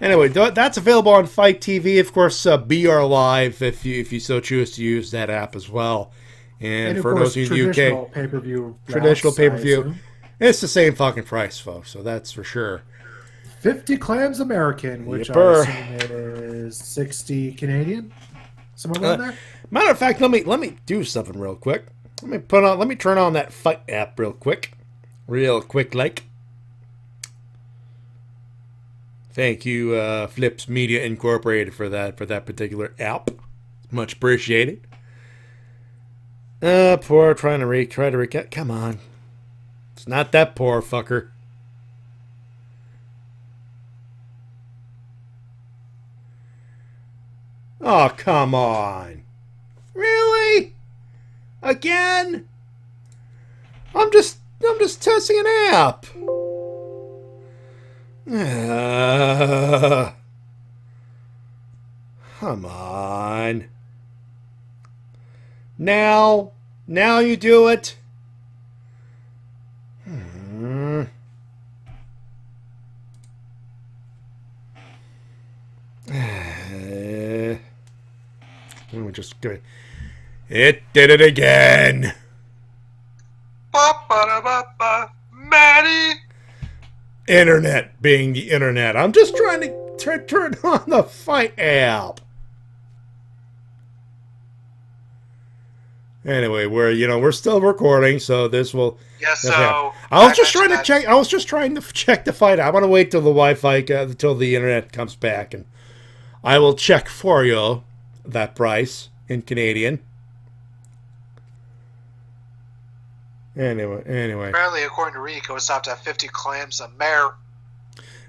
Anyway, that's available on Fight TV. Of course, BR Live if you so choose to use that app as well. And for those of you in the UK, traditional pay-per-view, it's the same fucking price, folks. So that's for sure. 50 clams American, which I assume is 60 Canadian, somewhere around there. Matter of fact, let me do something real quick. Let me turn on that Fight app real quick, like. Thank you, Flips Media Incorporated, for that particular app. Much appreciated. Poor try to recap. Come on, it's not that poor, fucker. Oh, come on. Really? Again? I'm just testing an app. Come on. Now you do it. We're just good. It did it again. Matty. Internet being the internet. I'm just trying to turn on the Fight app. Anyway, we're still recording, so this will. Yeah. So I was just trying to check. I was just trying to check the Fight app. I'm gonna wait till the Wi-Fi until the internet comes back, and I will check for you that price in Canadian. Anyway. Apparently, according to Rico, it stopped at 50 clams American.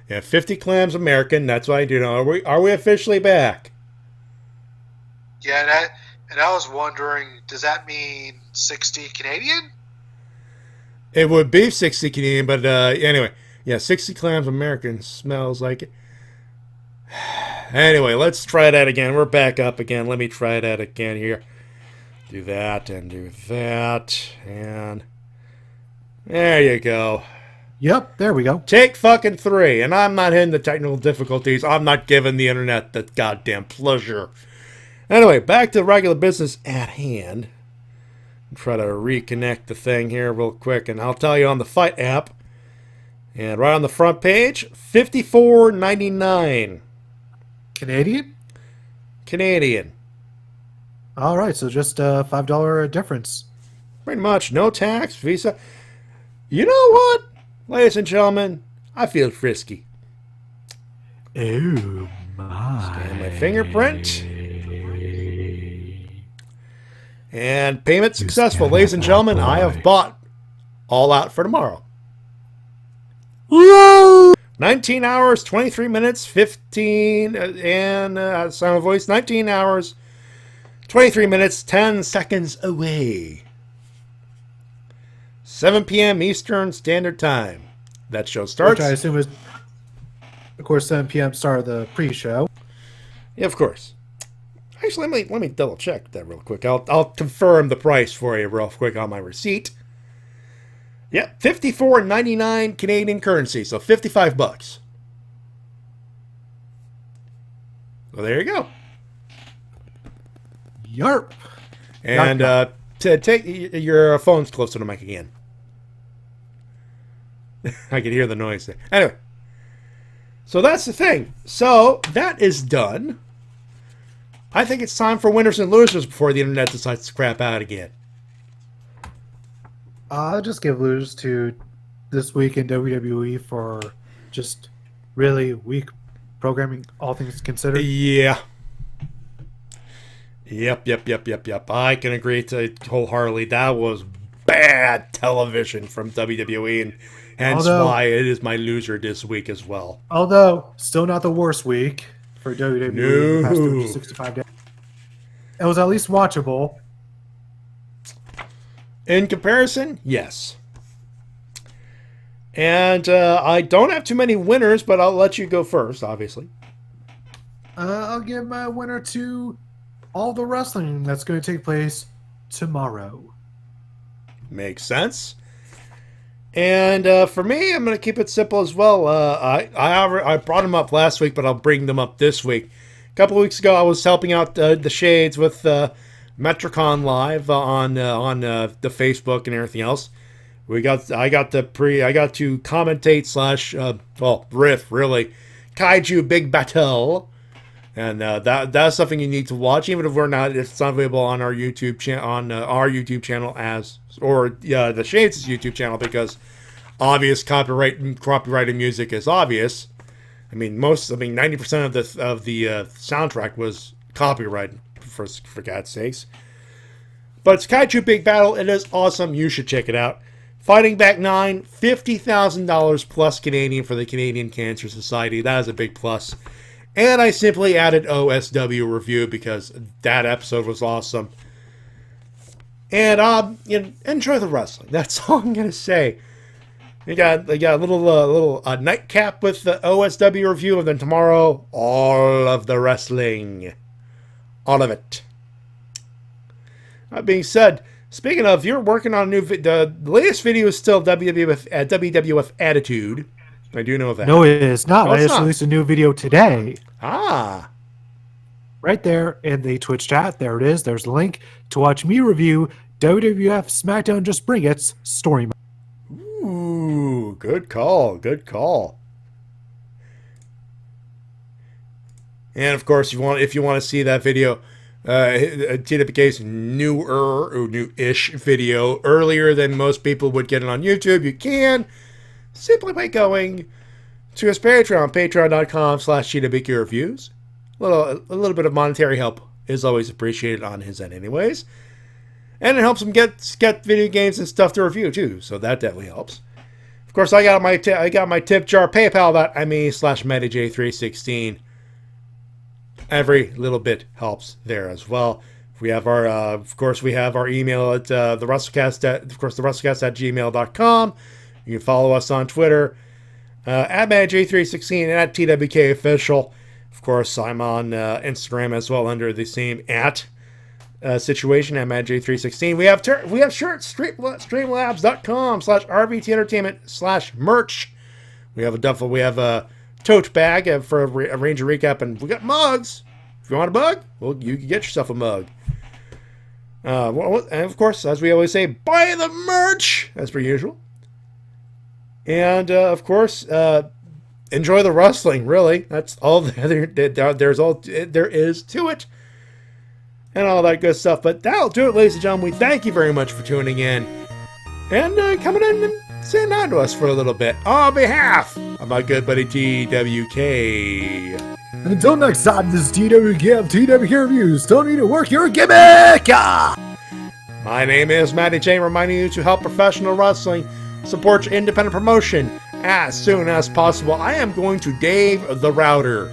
Yeah, 50 clams American. That's what I do know. Are we officially back? Yeah, And I was wondering, does that mean 60 Canadian? It would be 60 Canadian, but anyway. Yeah, 60 clams American. Smells like it. Anyway, let's try that again. We're back up again. Let me try that again here. Do that and do that. And there you go. Yep, there we go. Take fucking 3. And I'm not hitting the technical difficulties. I'm not giving the internet the goddamn pleasure. Anyway, back to regular business at hand. Try to reconnect the thing here real quick. And I'll tell you on the Fight app. And right on the front page, $54.99. Canadian? Canadian. All right, so just a $5 difference. Pretty much. No tax, Visa. You know what? Ladies and gentlemen, I feel frisky. Oh, my. Scan my fingerprint. And payment successful. Ladies and gentlemen, I have bought All Out for tomorrow. Whoa! 19 hours, 23 minutes, 15, and sound of voice, 19 hours, 23 minutes, 10 seconds away. 7 p.m. Eastern Standard Time. That show starts. Which I assume is, of course, 7 p.m. start of the pre-show. Yeah, of course. Actually, let me double check that real quick. I'll confirm the price for you real quick on my receipt. Yeah, $54.99 Canadian currency, so $55. So there you go. Yarp. And to take your phone's close to the mic again. I can hear the noise there. Anyway, so that's the thing. So that is done. I think it's time for winners and losers before the internet decides to crap out again. I'll just give losers to this week in WWE for just really weak programming, all things considered. Yeah. Yep. I can agree to wholeheartedly. That was bad television from WWE, and hence why it is my loser this week as well. Although, still not the worst week for WWE in the past 365 days. It was at least watchable. In comparison, yes. And I don't have too many winners, but I'll let you go first, obviously. I'll give my winner to all the wrestling that's going to take place tomorrow. Makes sense. And for me, I'm going to keep it simple as well. I brought them up last week, but I'll bring them up this week. A couple of weeks ago, I was helping out the Shades with Metricon Live on the Facebook and everything else. I got to commentate / riff really Kaiju Big Battle, and that's something you need to watch, even if it's not available on our YouTube YouTube channel the Shades' YouTube channel, because obvious copyrighted music is obvious. I mean 90% of the soundtrack was copyrighted. For God's sakes. But it's Kaiju Big Battle. It is awesome. You should check it out. Fighting Back 9, $50,000 plus Canadian for the Canadian Cancer Society. That is a big plus. And I simply added OSW review because that episode was awesome. And enjoy the wrestling. That's all I'm gonna say. You got a little nightcap with the OSW review, and then tomorrow all of the wrestling. All of it. That being said, speaking of, you're working on a new video. The latest video is still WWF Attitude. I do know that. No, it is not. No, I just released a new video today. Ah. Right there in the Twitch chat. There it is. There's a link to watch me review WWF SmackDown Just Bring It's story mode. Ooh, good call. Good call. And of course, if you want to see that video, TWK's new-ish video earlier than most people would get it on YouTube, you can simply by going to his Patreon, patreon.com/TWK reviews. A little bit of monetary help is always appreciated on his end, anyways, and it helps him get video games and stuff to review too. So that definitely helps. Of course, I got my tip jar, paypal.me/MattyJ316. Every little bit helps there as well. We have our, of course, we have our email at the Wrestle-Cast at gmail.com. You can follow us on Twitter at MattyJ316 and at TWK Official. Of course, I'm on Instagram as well under the same situation at MattyJ316. We have shirts, streamlabs.com/RVT Entertainment/merch. We have a duffel, we have a tote bag for a Ranger recap, and we got mugs. If you want a mug, well, you can get yourself a mug. And of course, as we always say, buy the merch, as per usual. And of course, enjoy the wrestling. Really, that's all there is to it, and all that good stuff. But that'll do it, ladies and gentlemen. We thank you very much for tuning in and coming in and saying hi to us for a little bit on behalf of my good buddy TWK. And until next time, this is TWK of TWK Reviews. Don't need to work your gimmick! My name is Matty Jay, reminding you to help professional wrestling support your independent promotion as soon as possible. I am going to Dave the Router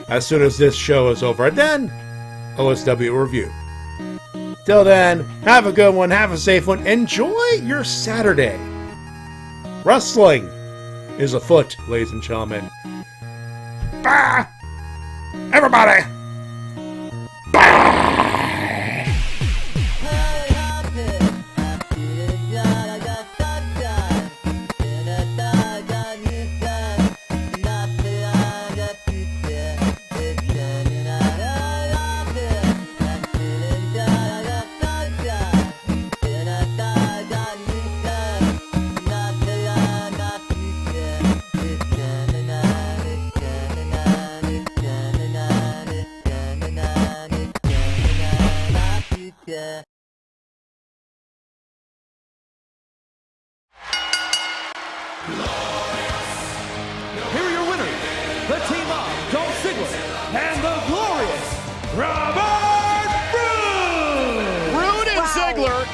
as soon as this show is over. And then, OSW review. Till then, have a good one, have a safe one, enjoy your Saturday. Wrestling is afoot, ladies and gentlemen. Bah! Everybody!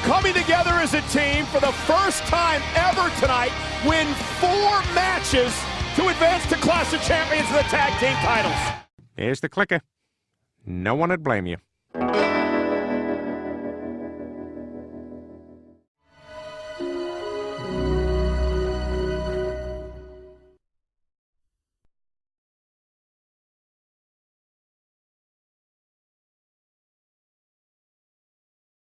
Coming together as a team for the first time ever tonight, win 4 matches to advance to Clash of Champions of the Tag Team titles. Here's the clicker. No one would blame you.